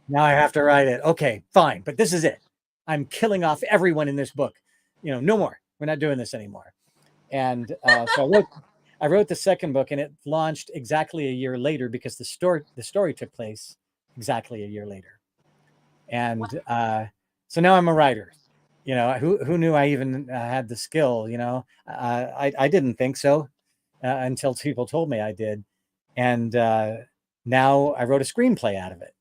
Speaker 2: Now I have to write it. Okay, fine. But this is it. I'm killing off everyone in this book. No more. We're not doing this anymore. And so I wrote the second book, and it launched exactly a year later because the story took place exactly a year later. And so now I'm a writer. Who knew I even had the skill? I didn't think so until people told me I did. And now I wrote a screenplay out of it.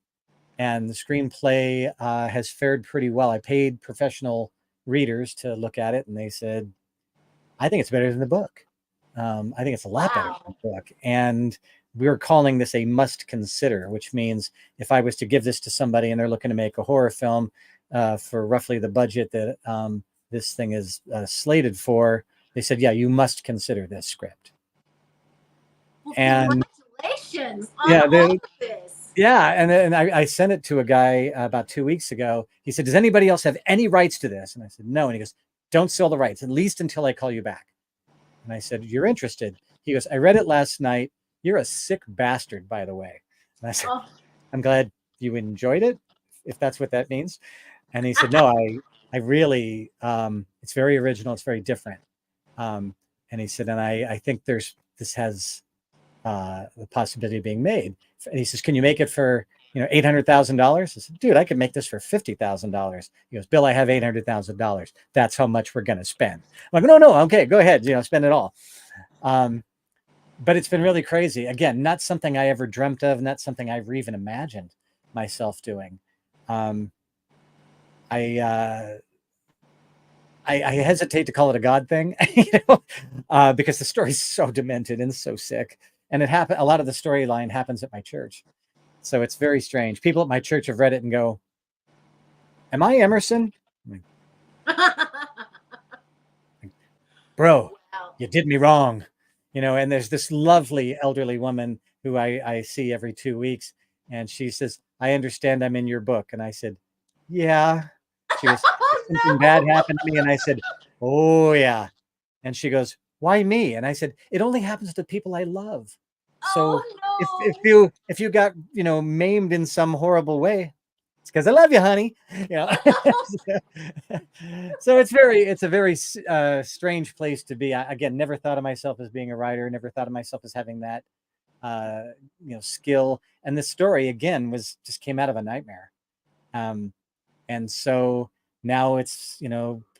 Speaker 2: And the screenplay has fared pretty well. I paid professional readers to look at it, and they said, I think it's better than the book. I think it's a lot better than the book. And we're calling this a must consider, which means if I was to give this to somebody and they're looking to make a horror film for roughly the budget that this thing is slated for, they said, yeah, you must consider this script.
Speaker 1: Well, and congratulations on all of this.
Speaker 2: Yeah, and I sent it to a guy about 2 weeks ago. He said, does anybody else have any rights to this? And I said, no. And he goes, don't sell the rights, at least until I call you back. And I said, "You're interested?" He goes, "I read it last night. You're a sick bastard, by the way." And I said,
Speaker 1: Oh.
Speaker 2: "I'm glad you enjoyed it, if that's what that means." And he said, "No, I really, it's very original. It's very different." Um, and he said, "And I think this has the possibility of being made." And he says, "Can you make it for, $800,000?" I said, "Dude, I could make this for $50,000." He goes, "Bill, I have $800,000. That's how much we're going to spend." I'm like, "No, no, okay, go ahead, spend it all." Um, but it's been really crazy. Again, not something I ever dreamt of, not something I ever even imagined myself doing. Um, I, uh, I hesitate to call it a God thing, because the story's so demented and so sick. And it happened. A lot of the storyline happens at my church, so it's very strange. People at my church have read it and go, "Am I Emerson?" I'm like, "Bro,
Speaker 1: Wow.
Speaker 2: you did me wrong." And there's this lovely elderly woman who I see every 2 weeks, and she says, "I understand I'm in your book." And I said, "Yeah." She goes, "Did something bad
Speaker 1: Oh
Speaker 2: happen to me?" And I said, "Oh yeah." And she goes, "Why me?" And I said, "It only happens to people I love. So if
Speaker 1: no.
Speaker 2: you got, maimed in some horrible way, it's because I love you, honey." So it's a very strange place to be. I, again, never thought of myself as being a writer, never thought of myself as having that uh, skill. And this story again was just came out of a nightmare. Um, and so now it's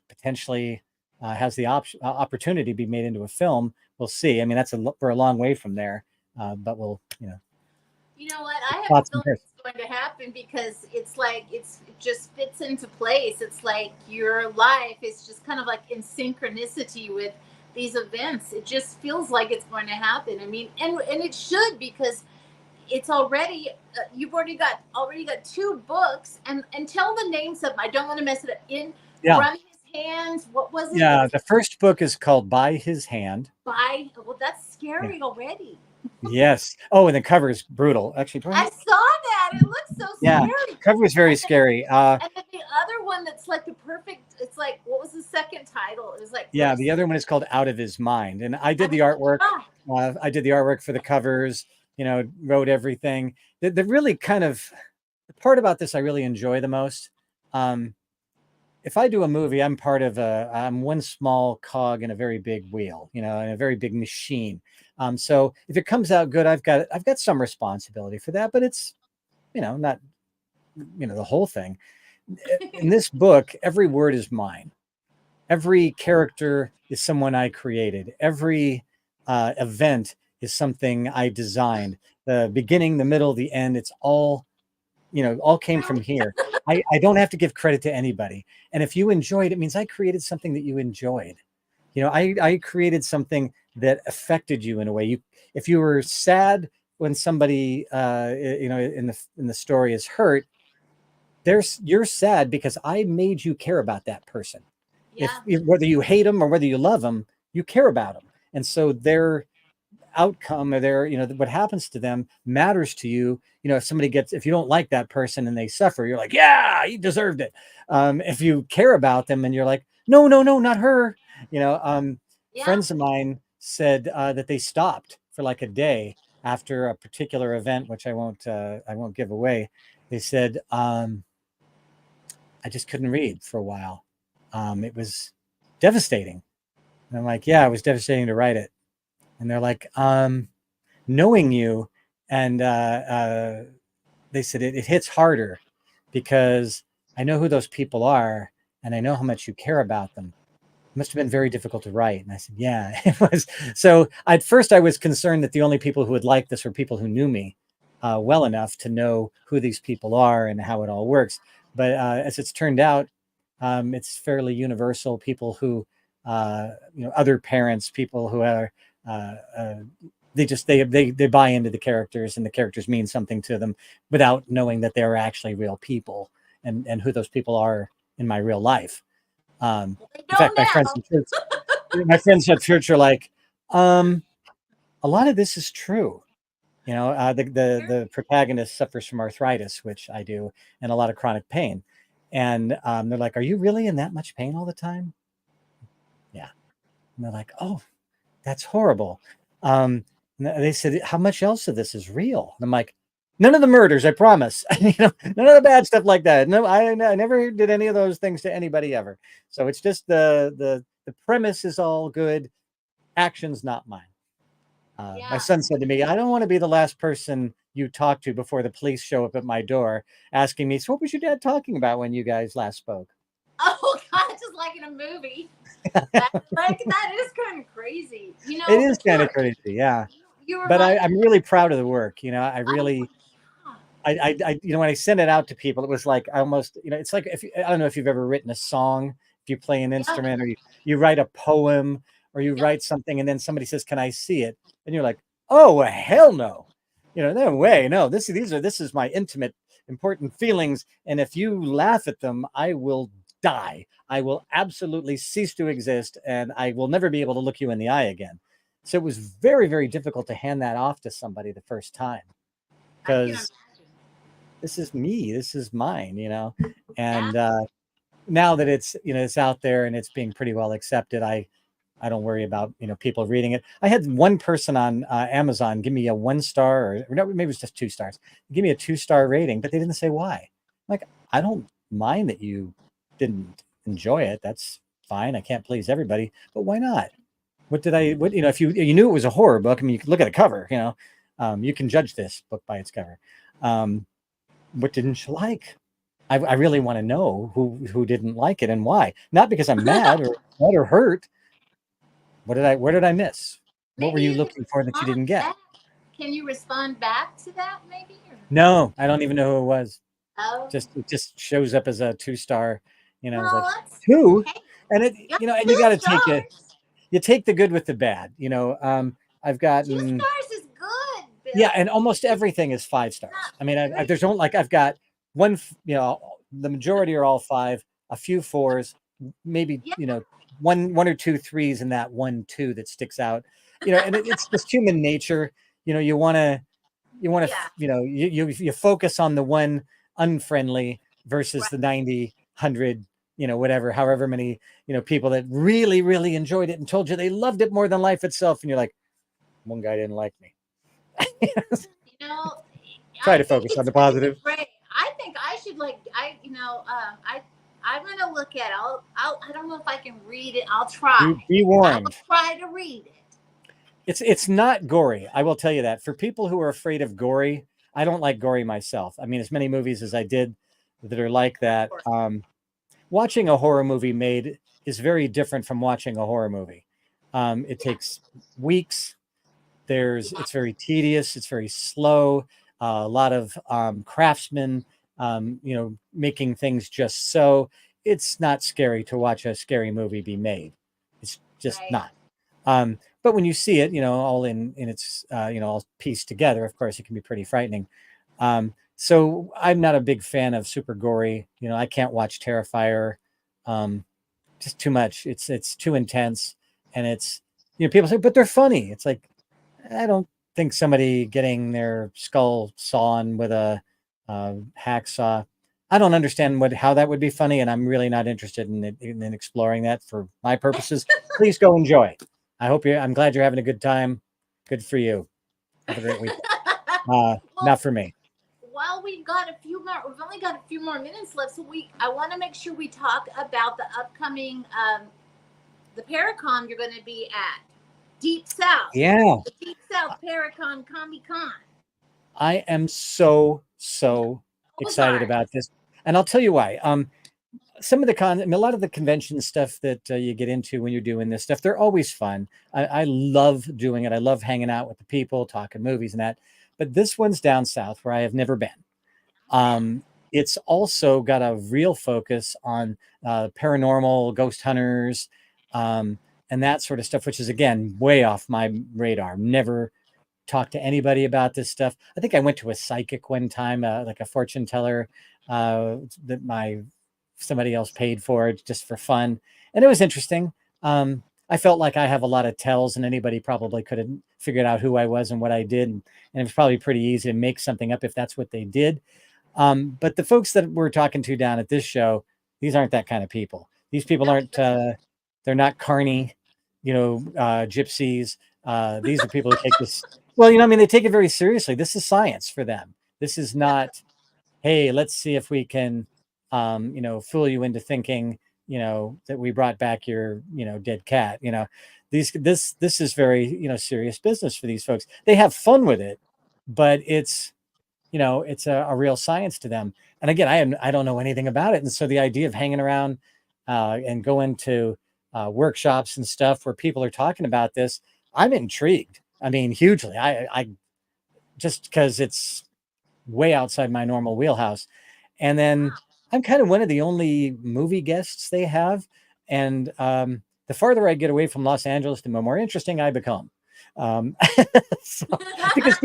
Speaker 2: potentially has the opportunity to be made into a film. We'll see. I mean, we're a long way from there, but we'll
Speaker 1: You know what? I have a
Speaker 2: thoughts and
Speaker 1: feeling
Speaker 2: prayers.
Speaker 1: it's going to happen because it's like it just fits into place. It's like your life is just kind of like in synchronicity with these events. It just feels like it's going to happen. I mean, and it should, because it's already you've already got two books, and tell the names of them. I don't want to mess it up. In
Speaker 2: Yeah,
Speaker 1: From His Hands. What was it? It
Speaker 2: yeah.
Speaker 1: was
Speaker 2: The first book is called By His Hand.
Speaker 1: by. Well, that's
Speaker 2: Yeah.
Speaker 1: scary already.
Speaker 2: Yes. Oh, and the cover is brutal. Actually, do I
Speaker 1: I
Speaker 2: have?
Speaker 1: saw that. It looks so
Speaker 2: Yeah,
Speaker 1: scary.
Speaker 2: cover is very
Speaker 1: And
Speaker 2: scary.
Speaker 1: And then the other one that's like the perfect, it's like, what was the second title? It was like
Speaker 2: Yeah, the other one is called Out of His Mind, and I did
Speaker 1: I
Speaker 2: the
Speaker 1: mean,
Speaker 2: artwork.
Speaker 1: ah,
Speaker 2: I did the artwork for the covers. Wrote everything. The really kind of the part about this I really enjoy the most. Um, if I do a movie, I'm one small cog in a very big wheel, in a very big machine. So if it comes out good, I've got some responsibility for that, but it's not the whole thing. In this book, every word is mine. Every character is someone I created. Every event is something I designed. The beginning, the middle, the end, it's all came from here. I don't have to give credit to anybody. And if you enjoyed, it means I created something that you enjoyed. I created something that affected you in a way. If you were sad when somebody, in the story is hurt, you're sad because I made you care about that person. If,
Speaker 1: yeah.
Speaker 2: whether you hate them or whether you love them, you care about them. And so their outcome or what happens to them matters to you. If you don't like that person and they suffer, you're like, yeah, he deserved it. If you care about them and you're like, no, no, no, not her.
Speaker 1: Yeah.
Speaker 2: Friends of mine said that they stopped for like a day after a particular event, which I won't give away. They said, I just couldn't read for a while. It was devastating. And I'm like, yeah, it was devastating to write it. And they're like, knowing you, and they said it hits harder because I know who those people are and I know how much you care about them. It must have been very difficult to write. And I said, yeah, it was. So at first I was concerned that the only people who would like this were people who knew me well enough to know who these people are and how it all works. But as it's turned out, it's fairly universal. People who, other parents, people who are, uh, uh, they buy into the characters and the characters mean something to them without knowing that they're actually real people and who those people are in my real life.
Speaker 1: They
Speaker 2: In
Speaker 1: know
Speaker 2: fact,
Speaker 1: now.
Speaker 2: my friends at church are like, um, a lot of this is true. The protagonist suffers from arthritis, which I do, and a lot of chronic pain. And they're like, "Are you really in that much pain all the time?" Yeah. And they're like, "Oh, That's horrible. They said, how much else of this is real? And I'm like, none of the murders, I promise. None of the bad stuff like that. No, I never did any of those things to anybody ever. So it's just the premise is all good. Action's not mine. My
Speaker 1: Yeah.
Speaker 2: son said to me, I don't want to be the last person you talk to before the police show up at my door asking me, so what was your dad talking about when you guys last spoke?
Speaker 1: Oh God, just like in a movie. That is kind of crazy.
Speaker 2: It is
Speaker 1: But
Speaker 2: kind of crazy, yeah.
Speaker 1: you
Speaker 2: But
Speaker 1: remind
Speaker 2: I'm really proud of the work. I
Speaker 1: oh,
Speaker 2: really,
Speaker 1: yeah.
Speaker 2: when I sent it out to people, it was like I almost, it's like if I don't know if you've ever written a song, if you play an
Speaker 1: Yep,
Speaker 2: instrument, or you write a poem, or you
Speaker 1: yep,
Speaker 2: write something, and then somebody says, "Can I see it?" And you're like, "Oh, well, hell no!" No way, no. This is my intimate, important feelings, and if you laugh at them, I will die. I will absolutely cease to exist, and I will never be able to look you in the eye again. So it was very, very difficult to hand that off to somebody the first time
Speaker 1: I can
Speaker 2: because
Speaker 1: imagine.
Speaker 2: this is me, this is mine,
Speaker 1: Yeah.
Speaker 2: and now that it's it's out there and it's being pretty well accepted, I don't worry about people reading it. I had one person on Amazon give me a 1 star, or no, maybe it was just 2 stars, give me a 2 star rating, but they didn't say why. Like, I don't mind that you didn't enjoy it. That's fine. I can't please everybody, but why not? What if you knew it was a horror book, I mean, you could look at the cover, you can judge this book by its cover. What didn't you like? I really want to know who didn't like it and why. Not because I'm mad or upset or hurt. Where did I miss? What were
Speaker 1: Maybe
Speaker 2: you
Speaker 1: you can
Speaker 2: looking for that you
Speaker 1: respond
Speaker 2: didn't get?
Speaker 1: back. Can you respond back to that? Maybe.
Speaker 2: No, I don't even know who it was.
Speaker 1: Oh,
Speaker 2: It just shows up as a 2 star. It's
Speaker 1: well,
Speaker 2: like
Speaker 1: that's
Speaker 2: two,
Speaker 1: hey.
Speaker 2: and
Speaker 1: Yeah,
Speaker 2: and you
Speaker 1: two
Speaker 2: got to take it.
Speaker 1: stars.
Speaker 2: You take the good with the bad. I've
Speaker 1: Two
Speaker 2: gotten
Speaker 1: stars is good,
Speaker 2: Yeah,
Speaker 1: Bill.
Speaker 2: and almost everything is 5 stars. I mean,
Speaker 1: Not
Speaker 2: there's
Speaker 1: three.
Speaker 2: only like I've got the majority are all five, a few fours, maybe
Speaker 1: Yeah,
Speaker 2: one or two threes, and that 1 2 that sticks out. And it's just human nature. You want to
Speaker 1: yeah.
Speaker 2: you focus on the one unfriendly versus
Speaker 1: Right.
Speaker 2: the 90, 100, whatever, however many people that really, really enjoyed it and told you they loved it more than life itself, and you're like, one guy didn't like me.
Speaker 1: You know,
Speaker 2: Try
Speaker 1: I
Speaker 2: to
Speaker 1: think
Speaker 2: focus on
Speaker 1: it's
Speaker 2: the
Speaker 1: really
Speaker 2: positive.
Speaker 1: great. I think I should I'm gonna look at it. I don't know if I can read it. I'll try.
Speaker 2: Be
Speaker 1: I will
Speaker 2: warned.
Speaker 1: try to read it.
Speaker 2: It's not gory. I will tell you that. For people who are afraid of gory, I don't like gory myself. I mean, as many movies as I did that are like
Speaker 1: Of
Speaker 2: that.
Speaker 1: course.
Speaker 2: Watching a horror movie made is very different from watching a horror movie. It
Speaker 1: Yeah.
Speaker 2: takes weeks.
Speaker 1: Yeah.
Speaker 2: It's very tedious. It's very slow. A lot of craftsmen, making things just so. It's not scary to watch a scary movie be made. It's just
Speaker 1: Right.
Speaker 2: not. But when you see it, all in its, all pieced together, of course, it can be pretty frightening. So I'm not a big fan of super gory. I can't watch Terrifier. Um, just too much. It's too intense, and it's people say, but they're funny. It's like, I don't think somebody getting their skull sawn with a hacksaw. I don't understand how that would be funny, and I'm really not interested in exploring that for my purposes. Please go enjoy. I'm glad you're having a good time. Good for you. Have a great weekend.
Speaker 1: Well,
Speaker 2: Not for me.
Speaker 1: while we've only got a few more minutes left, so I want to make sure we talk about the upcoming the Paracon you're going to be at, Deep South,
Speaker 2: Yeah,
Speaker 1: the Deep South Paracon Comic Con.
Speaker 2: I am so
Speaker 1: Those
Speaker 2: excited
Speaker 1: are
Speaker 2: about this, and I'll tell you why. Some of a lot of the convention stuff that you get into when you're doing this stuff, they're always fun. I love doing it. I love hanging out with the people, talking movies and that. But this one's down south where I have never been.
Speaker 1: yeah,
Speaker 2: It's also got a real focus on paranormal, ghost hunters, and that sort of stuff, which is again way off my radar. Never talked to anybody about this stuff. I think I went to a psychic one time, like a fortune teller that somebody else paid for it just for fun, and it was interesting. I felt like I have a lot of tells, and anybody probably could have figured out who I was and what I did, and it was probably pretty easy to make something up if that's what they did. But the folks that we're talking to down at this show, these aren't that kind of people. These people
Speaker 1: no,
Speaker 2: aren't. They're not carny. gypsies. These are people who take this. Well, I mean, they take it very seriously. This is science for them. This is
Speaker 1: Yeah.
Speaker 2: not, hey, let's see if we can, fool you into thinking, that we brought back your, dead cat. This is very, serious business for these folks. They have fun with it, but it's a real science to them. And again, I don't know anything about it, and so the idea of hanging around and going to workshops and stuff where people are talking about this, I'm intrigued. I mean, hugely. I just because it's way outside my normal wheelhouse. And then I'm kind of one of the only movie guests they have. And the farther I get away from Los Angeles, the more interesting I become. Um, so, because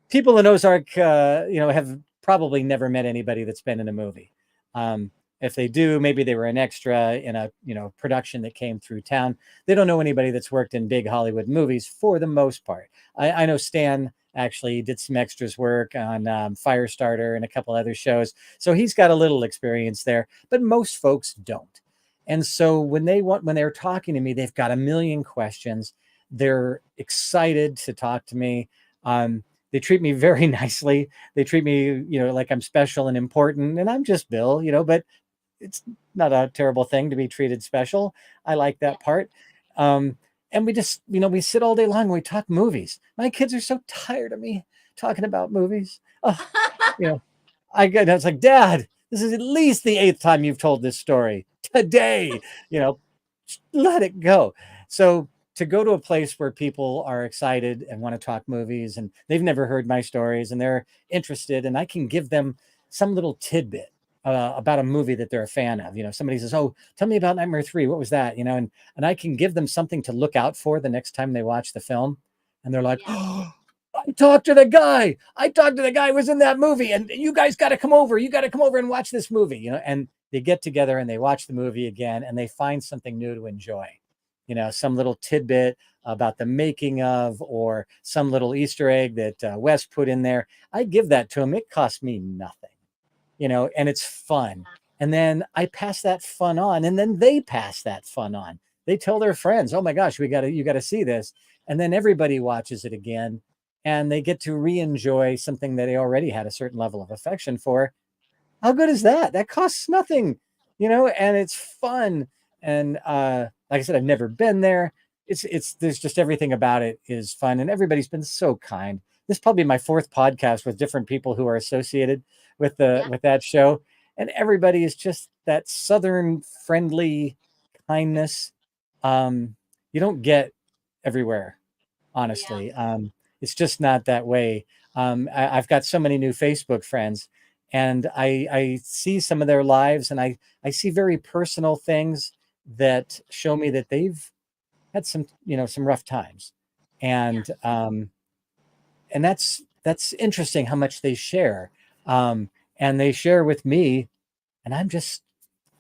Speaker 2: people in Ozark, have probably never met anybody that's been in a movie. Um, if they do, maybe they were an extra in a production that came through town. They don't know anybody that's worked in big Hollywood movies for the most part. I know Stan actually did some extras work on Firestarter and a couple other shows, so he's got a little experience there. But most folks don't. And so when they're talking to me, they've got a million questions. They're excited to talk to me. They treat me very nicely. They treat me, like I'm special and important, and I'm just Bill, but it's not a terrible thing to be treated special. I like
Speaker 1: Yeah.
Speaker 2: that part. Um, and we just, we sit all day long and we talk movies. My kids are so tired of me talking about movies. Oh, you know, I was like, Dad, this is at least the eighth time you've told this story today. You know, let it go. So to go to a place where people are excited and want to talk movies and they've never heard my stories and they're interested, and I can give them some little tidbit about a movie that they're a fan of. Somebody says, "Oh, tell me about Nightmare 3. What was that?" And I can give them something to look out for the next time they watch the film, and they're like,
Speaker 1: Yeah.
Speaker 2: "Oh, I talked to the guy. I talked to the guy who was in that movie, and you guys got to come over. You got to come over and watch this movie." And they get together and they watch the movie again, and they find something new to enjoy. Some little tidbit about the making of, or some little Easter egg that Wes put in there. I give that to them. It costs me nothing, and it's fun. And then I pass that fun on, and then they pass that fun on. They tell their friends, "Oh my gosh, you got to see this." And then everybody watches it again, and they get to re-enjoy something that they already had a certain level of affection for. How good is that? That costs nothing, and it's fun. And like I said, I've never been there. It's there's just everything about it is fun, and everybody's been so kind. This is probably my fourth podcast with different people who are associated
Speaker 1: Yeah.
Speaker 2: with that show, and everybody is just that southern friendly kindness. You don't get everywhere,
Speaker 1: Yeah.
Speaker 2: honestly. It's just not that way. I've got so many new Facebook friends, and I see some of their lives, and I see very personal things that show me that they've had some rough times,
Speaker 1: Yeah.
Speaker 2: and that's interesting how much they share, and they share with me, and I'm just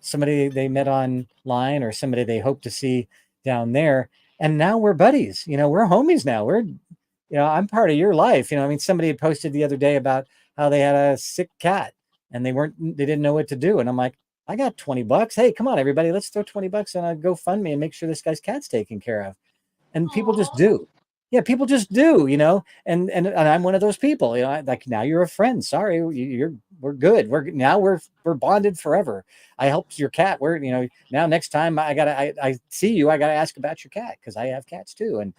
Speaker 2: somebody they met online or somebody they hope to see down there. And now we're buddies, we're homies now. I'm part of your life. I mean, somebody had posted the other day about how they had a sick cat and they didn't know what to do. And I'm like, I got $20. Hey, come on, everybody, let's throw $20 on a GoFundMe and make sure this guy's cat's taken care of. And people just
Speaker 1: Oh.
Speaker 2: do. Yeah, people just do, and I'm one of those people. Like, now you're a friend. Sorry, we're good. We're bonded forever. I helped your cat. We're now next time I see you, I gotta ask about your cat because I have cats too. And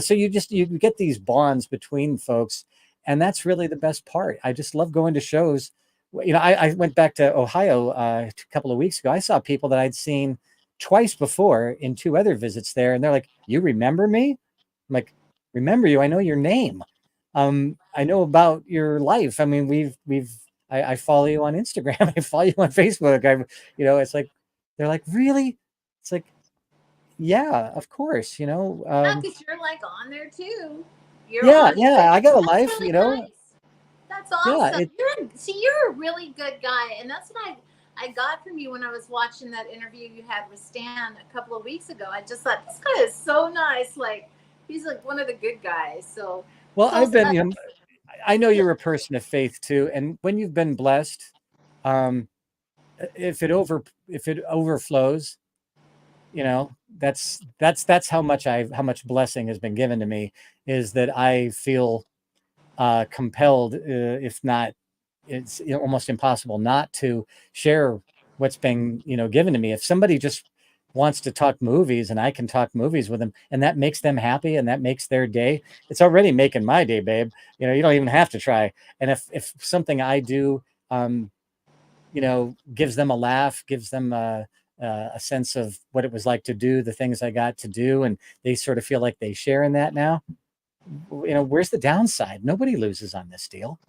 Speaker 2: so you get these bonds between folks, and that's really the best part. I just love going to shows. I went back to Ohio a couple of weeks ago. I saw people that I'd seen twice before in two other visits there, and they're like, "You remember me?" I'm like, "Remember you? I know your name. I know about your life. I mean, I follow you on Instagram. I follow you on Facebook. It's like they're like, really? It's like, yeah, of course.
Speaker 1: Yeah, because you're like on there too. You're
Speaker 2: Yeah,
Speaker 1: on
Speaker 2: yeah.
Speaker 1: there.
Speaker 2: I got a
Speaker 1: That's
Speaker 2: life.
Speaker 1: really nice. That's
Speaker 2: Yeah,
Speaker 1: awesome. You're a really good guy, and that's what I got from you when I was watching that interview you had with Stan a couple of weeks ago. I just thought this guy is so nice. Like he's like one of the good guys.
Speaker 2: well,
Speaker 1: So
Speaker 2: I've been.
Speaker 1: uh,
Speaker 2: I know
Speaker 1: yeah,
Speaker 2: you're a person of faith too, and when you've been blessed, um, if it overflows, you know, that's how much blessing has been given to me, is that I feel compelled, if not, it's almost impossible not to share what's been, given to me. If somebody just wants to talk movies and I can talk movies with them and that makes them happy and that makes their day, it's already making my day, babe. You don't even have to try. And if something I do, um, gives them a laugh, gives them a sense of what it was like to do the things I got to do, and they sort of feel like they share in that now. Where's the downside? Nobody loses on this deal,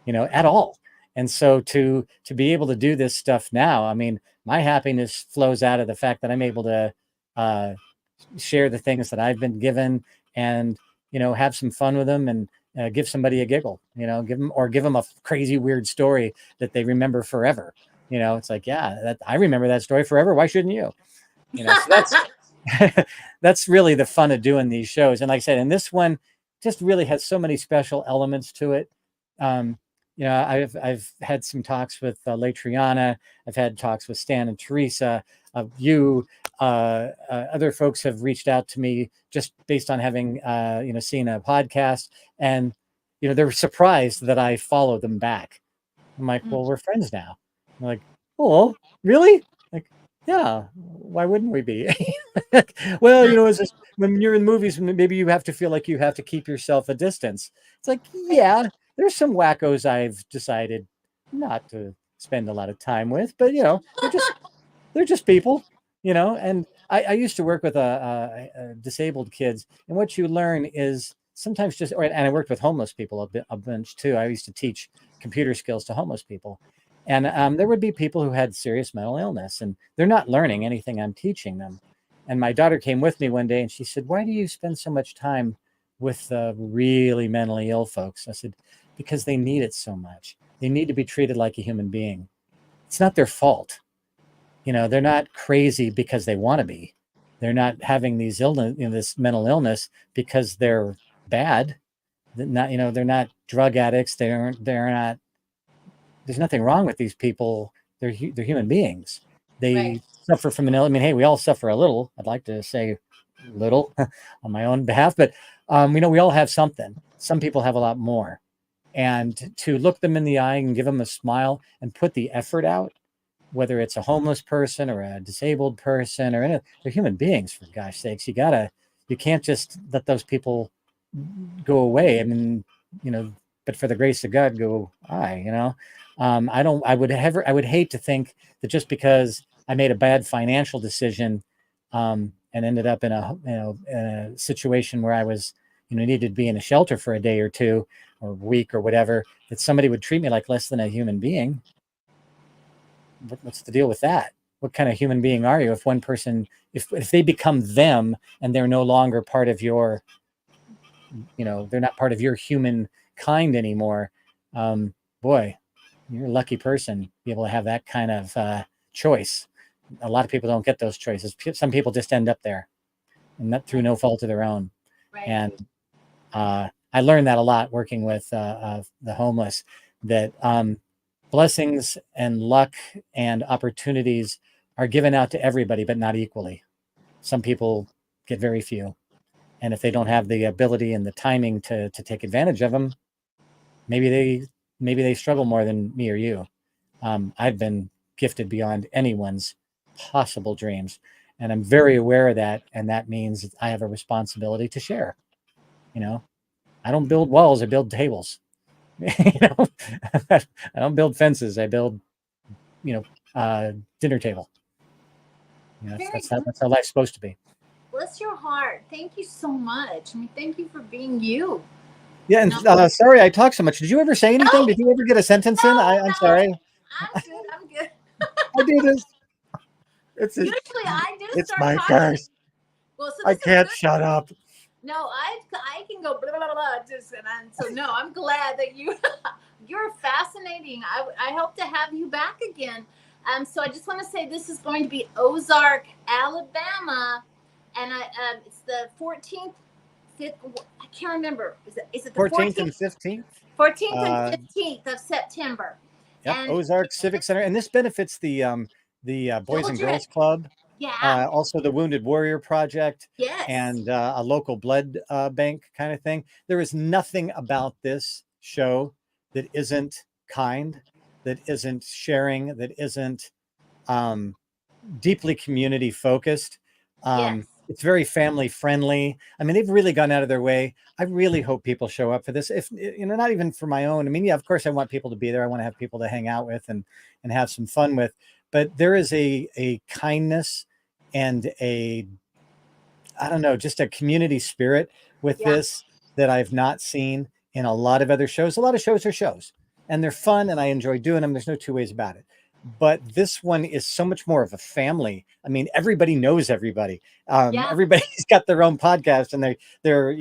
Speaker 2: at all. And so to be able to do this stuff now, I mean, my happiness flows out of the fact that I'm able to uh, share the things that I've been given, and have some fun with them, and give somebody a giggle, give them a crazy weird story that they remember forever. It's like, yeah, I remember that story forever. Why shouldn't you? So that's really the fun of doing these shows. And like I said, and this one just really has so many special elements to it. Um, I've had some talks with Triana. I've had talks with Stan and Teresa. You, other folks have reached out to me just based on having seen a podcast, and they're surprised that I follow them back. I'm like, well, we're friends now. I'm like, oh, really? Like, yeah. Why wouldn't we be? Well, it's just, when you're in movies, maybe you have to feel like you have to keep yourself a distance. It's like, yeah, there's some wackos I've decided not to spend a lot of time with, but they're just people, And I used to work with disabled kids, and what you learn is sometimes and I worked with homeless people a bunch too. I used to teach computer skills to homeless people, and there would be people who had serious mental illness, and they're not learning anything I'm teaching them. And my daughter came with me one day, and she said, "Why do you spend so much time with really mentally ill folks?" I said, "Because they need it so much. They need to be treated like a human being. It's not their fault. They're not crazy because they want to be. They're not having these illness, this mental illness because they're bad. They're not drug addicts. They're not. There's nothing wrong with these people. They're human beings.
Speaker 1: Right.
Speaker 2: They suffer from an ill. I mean, hey, we all suffer a little. I'd like to say little on my own behalf, but we all have something. Some people have a lot more, and to look them in the eye and give them a smile and put the effort out, whether it's a homeless person or a disabled person they're human beings, for gosh sakes. You can't just let those people go away. I mean, but for the grace of God, go I would hate to think that just because I made a bad financial decision, and ended up in a situation where I was, needed to be in a shelter for a day or two or a week or whatever, that somebody would treat me like less than a human being. What's the deal with that? What kind of human being are you if one person, if they become them and they're no longer part of your, they're not part of your human kind anymore? Boy, you're a lucky person to be able to have that kind of choice. A lot of people don't get those choices. Some people just end up there, and not through no fault of their own.
Speaker 1: Right.
Speaker 2: And I learned that a lot working with the homeless, that blessings and luck and opportunities are given out to everybody, but not equally. Some people get very few. And if they don't have the ability and the timing to take advantage of them, maybe they struggle more than me or you. I've been gifted beyond anyone's possible dreams, and I'm very aware of that. And that means I have a responsibility to share. I don't build walls; I build tables. I don't build fences; I build, dinner table. That's how life's supposed to be.
Speaker 1: Bless your heart. Thank you so much. I mean, thank you for being you.
Speaker 2: Yeah, and sorry I talk so much. Did you ever say anything? Did you ever get a sentence in? I'm sorry.
Speaker 1: I'm good. I'm good.
Speaker 2: I do this.
Speaker 1: Usually I do
Speaker 2: It's
Speaker 1: start
Speaker 2: my
Speaker 1: talking.
Speaker 2: curse.
Speaker 1: Well, so
Speaker 2: I
Speaker 1: this
Speaker 2: can't
Speaker 1: is good.
Speaker 2: shut up.
Speaker 1: No, I can go blah blah blah. So no, I'm glad that you're fascinating. I hope to have you back again. So I just want to say this is going to be Ozark, Alabama, and it's the 14th, 5th. I can't remember. Is it the
Speaker 2: 14th and 15th?
Speaker 1: 14th and 15th of September?
Speaker 2: Yep,
Speaker 1: And
Speaker 2: Ozark Civic Center, and this benefits the Boys and Girls Club.
Speaker 1: Yeah.
Speaker 2: also the Wounded Warrior Project,
Speaker 1: Yes.
Speaker 2: and a local blood bank kind of thing. There is nothing about this show that isn't kind, that isn't sharing, that isn't um, deeply community focused.
Speaker 1: Yes.
Speaker 2: It's very family friendly. I mean, they've really gone out of their way. I really hope people show up for this. If not even for my own. I mean, yeah, of course, I want people to be there. I want to have people to hang out with and have some fun with. But there is a kindness and a, I don't know, just a community spirit with
Speaker 1: Yeah.
Speaker 2: this that I've not seen in a lot of other shows. A lot of shows are shows, and they're fun, and I enjoy doing them. There's no two ways about it. But this one is so much more of a family. I mean, everybody knows everybody.
Speaker 1: Yeah.
Speaker 2: Everybody's got their own podcast, and they're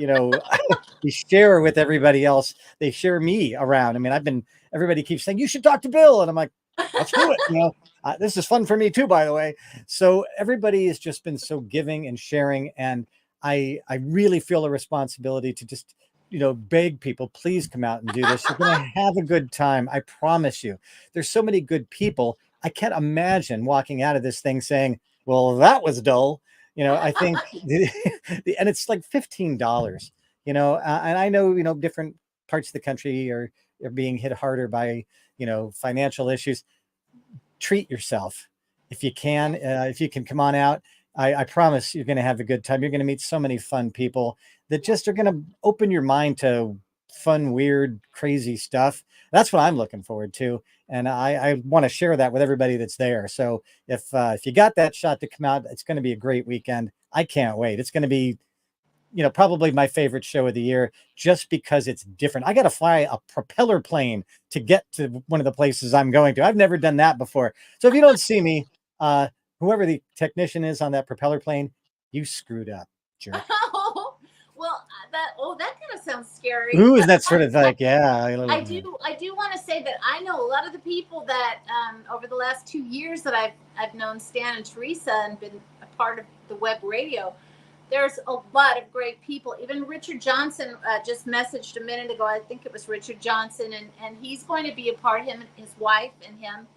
Speaker 2: they share with everybody else. They share me around. I mean, everybody keeps saying you should talk to Bill, and I'm like, let's do it. This is fun for me too, by the way. So everybody has just been so giving and sharing, and I really feel a responsibility to just beg people, please come out and do this. You're going to have a good time. I promise you. There's so many good people. I can't imagine walking out of this thing saying, well, that was dull. I think, and it's like $15, and I know, different parts of the country are being hit harder by, financial issues. Treat yourself if you can. If you can come on out, I promise you're going to have a good time. You're going to meet so many fun people that just are going to open your mind to fun, weird, crazy stuff. That's what I'm looking forward to, and I want to share that with everybody that's there. So if you got that shot to come out, it's going to be a great weekend. I can't wait. It's going to be probably my favorite show of the year, just because it's different. I got to fly a propeller plane to get to one of the places I'm going to. I've never done that before. So if you don't see me, whoever the technician is on that propeller plane, you screwed up, jerk.
Speaker 1: Oh, well, that kind of sounds scary.
Speaker 2: Ooh,
Speaker 1: But
Speaker 2: isn't that sort of like, yeah,
Speaker 1: I do want to say that I know a lot of the people that over the last 2 years that I've known Stan and Teresa and been a part of the web radio. There's a lot of great people. Even Richard Johnson just messaged a minute ago. I think it was Richard Johnson, and he's going to be a part. Him and his wife and him.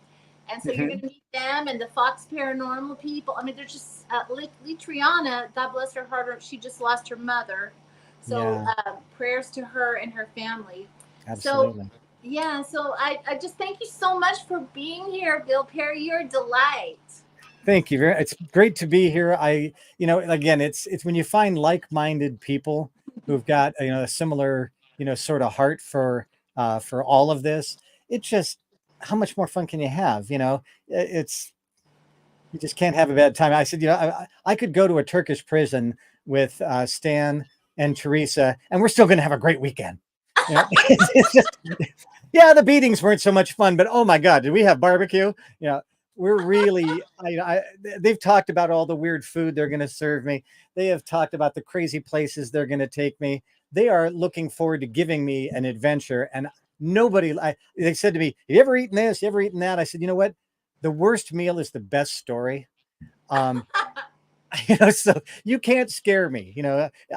Speaker 1: And so you're going
Speaker 2: Mhm.
Speaker 1: to meet them and the Fox Paranormal people. I mean, they're just Litriana, God bless her heart. She just lost her mother, so
Speaker 2: Yeah,
Speaker 1: prayers to her and her family. So
Speaker 2: absolutely.
Speaker 1: yeah, so I just thank you so much for being here, Bill Perry. You're a delight.
Speaker 2: Thank you. It's great to be here. Again, it's when you find like-minded people who've got, a similar, sort of heart for all of this. It just, how much more fun can you have? It's, you just can't have a bad time. I said, I could go to a Turkish prison with Stan and Teresa, and we're still going to have a great weekend. It's just, yeah, the beatings weren't so much fun, but oh my God, did we have barbecue? You know, we're really, they've talked about all the weird food they're going to serve me. They have talked about the crazy places they're going to take me. They are looking forward to giving me an adventure. And they said to me, you ever eaten this? You ever eaten that? I said, you know what? The worst meal is the best story. Um, so you can't scare me.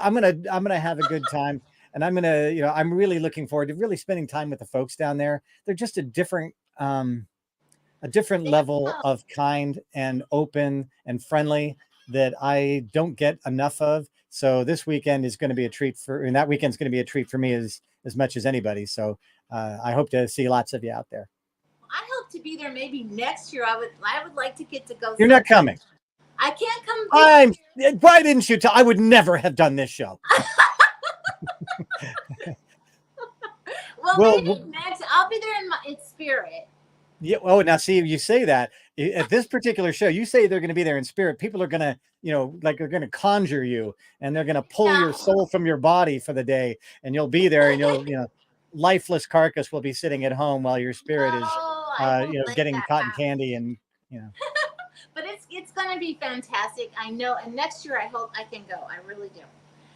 Speaker 2: I'm gonna have a good time, and I'm really looking forward to really spending time with the folks down there. They're just a different
Speaker 1: They
Speaker 2: level
Speaker 1: are.
Speaker 2: of kind and open and friendly that I don't get enough of. So this weekend is going to be a treat and that weekend's going to be a treat for me as much as anybody. So I hope to see lots of you out there.
Speaker 1: I hope to be there maybe next year. I would like to get to go
Speaker 2: You're not
Speaker 1: someplace.
Speaker 2: coming.
Speaker 1: I can't come this.
Speaker 2: I'm. Why didn't you tell? I would never have done this show.
Speaker 1: Well, maybe
Speaker 2: Well,
Speaker 1: next. I'll be there in spirit.
Speaker 2: yeah. Oh, now see, you say that at this particular show, you say they're going to be there in spirit. People are going to, like they're going to conjure you, and they're going to pull
Speaker 1: Yeah.
Speaker 2: your soul from your body for the day, and you'll be there, and lifeless carcass will be sitting at home while your spirit
Speaker 1: No,
Speaker 2: is,
Speaker 1: I won't let
Speaker 2: getting
Speaker 1: that
Speaker 2: cotton
Speaker 1: happen.
Speaker 2: candy, and you know.
Speaker 1: But it's going to be fantastic. I know. And next year, I hope I can go. I really do.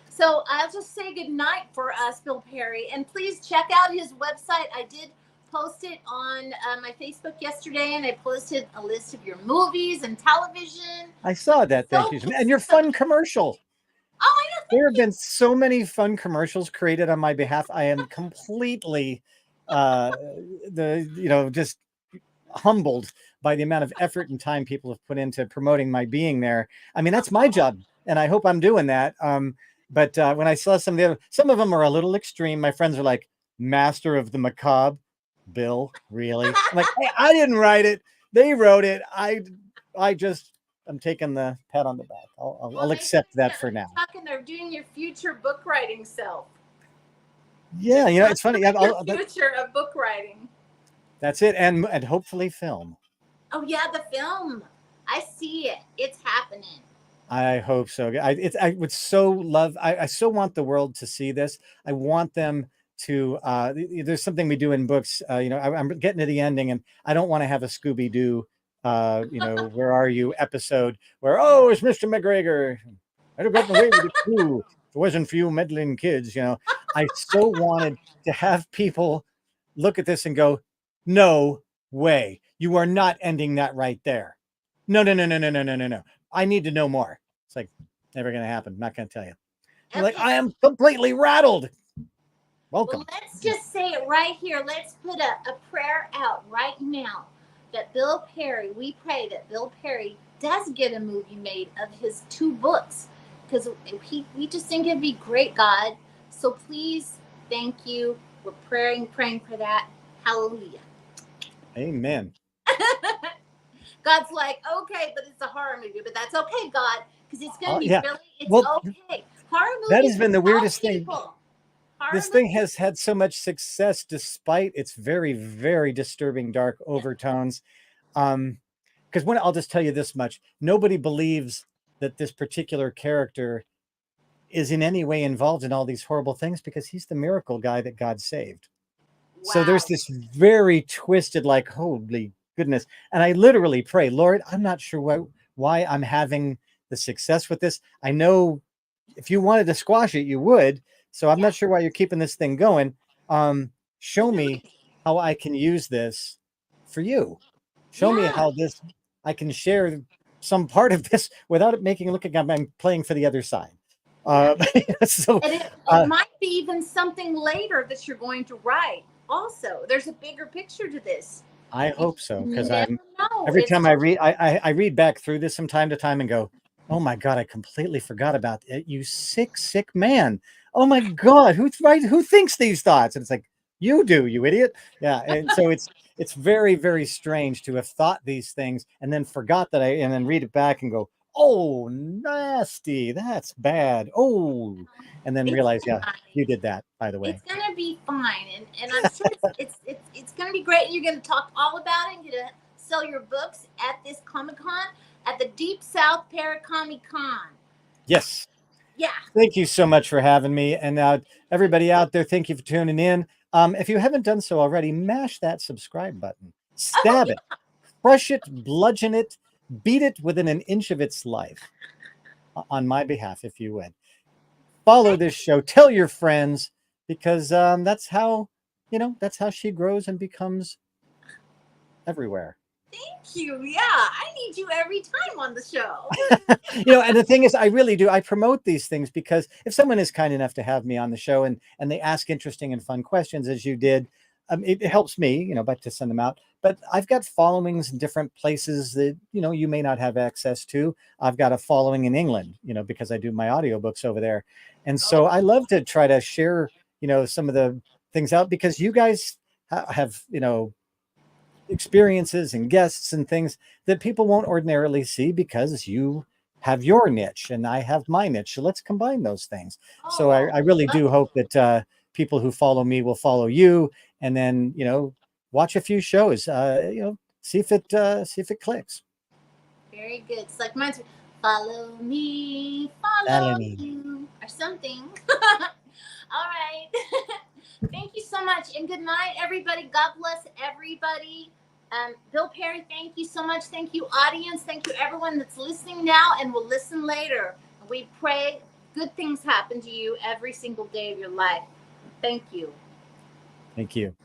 Speaker 1: So I'll just say good night for us, Bill Perry. And please check out his website. I did post it on my Facebook yesterday, and I posted a list of your movies and television.
Speaker 2: I saw that. Thank
Speaker 1: So
Speaker 2: you,
Speaker 1: please,
Speaker 2: and your fun commercial.
Speaker 1: oh, I know.
Speaker 2: There have
Speaker 1: Thank
Speaker 2: been so many fun commercials created on my behalf. I am completely, uh, just humbled by the amount of effort and time people have put into promoting my being there. I mean, that's my job, and I hope I'm doing that. But when I saw some of them are a little extreme. My friends are like, "Master of the Macabre, Bill, really?" I'm like, "Hey, I didn't write it. They wrote it. I'm taking the pat on the back. I'll accept that for now."
Speaker 1: They're doing your future book writing self.
Speaker 2: Yeah, it's funny. Yeah,
Speaker 1: your future of book writing.
Speaker 2: That's it, and hopefully film.
Speaker 1: Oh yeah, the film. I see it. It's happening.
Speaker 2: I hope so. I would so love. I so want the world to see this. I want them to. There's something we do in books. I'm getting to the ending, and I don't want to have a Scooby Doo. Where are you episode where it's Mr. McGregor. I'd have gotten away with it too. If it wasn't for you meddling kids. I so wanted to have people look at this and go, "No way! You are not ending that right there. No, no, no, no, no, no, no, no, no. I need to know more." It's like, never going to happen. Not going to tell you. You're like, I am completely rattled. Welcome.
Speaker 1: Well, let's just say it right here. Let's put a prayer out right now that Bill Perry, we pray that Bill Perry does get a movie made of his 2 books, because we just think it'd be great, God. So please, thank you. We're praying for that. Hallelujah.
Speaker 2: Amen.
Speaker 1: God's like, okay, but it's a horror movie, but that's okay, God, because it's going to be okay. Horror movies.
Speaker 2: That has been the weirdest thing. This thing has had so much success despite its very, very disturbing dark overtones. Because I'll just tell you this much: nobody believes that this particular character is in any way involved in all these horrible things, because he's the miracle guy that God saved. Wow. So there's this very twisted, like, holy goodness. And I literally pray, Lord, I'm not sure why I'm having the success with this. I know if you wanted to squash it, you would. So I'm not sure why you're keeping this thing going. Show me how I can use this for you. Show me how I can share some part of this without it making it look like I'm playing for the other side.
Speaker 1: So it might be even something later that you're going to write. Also, there's a bigger picture to this.
Speaker 2: I hope so, because every time I read back through this from time to time and go, oh my God, I completely forgot about it. You sick man. Oh my God, who thinks these thoughts? And it's like, you do, you idiot. Yeah. And so it's very, very strange to have thought these things and then forgot and then read it back and go, oh, nasty, that's bad. Oh, and then realize, you did that, by the way.
Speaker 1: It's gonna be fine, and I'm sure it's gonna be great. You're gonna talk all about it. You're gonna sell your books at this Comic-Con, at the Deep South Paracomic-Con.
Speaker 2: Yes.
Speaker 1: Yeah.
Speaker 2: Thank you so much for having me, and everybody out there, thank you for tuning in. If you haven't done so already, mash that subscribe button, stab it, crush it, bludgeon it, beat it within an inch of its life on my behalf, if you would. Follow this show, tell your friends, because that's how she grows and becomes everywhere.
Speaker 1: Thank you. Yeah, I need you every time on the show.
Speaker 2: And the thing is, I really do. I promote these things because if someone is kind enough to have me on the show and they ask interesting and fun questions, as you did, it helps me, but to send them out. But I've got followings in different places that, you may not have access to. I've got a following in England, because I do my audiobooks over there. And so I love to try to share, some of the things out, because you guys have, experiences and guests and things that people won't ordinarily see, because you have your niche and I have my niche. So let's combine those things. So I really do hope that people who follow me will follow you, and then, watch a few shows, see if it clicks.
Speaker 1: Very good. It's like mine's follow me, follow you, or something. All right. Thank you so much, and good night, everybody. God bless everybody. Bill Perry, thank you so much. Thank you, audience. Thank you, everyone that's listening now and will listen later. We pray good things happen to you every single day of your life. Thank you.
Speaker 2: Thank you.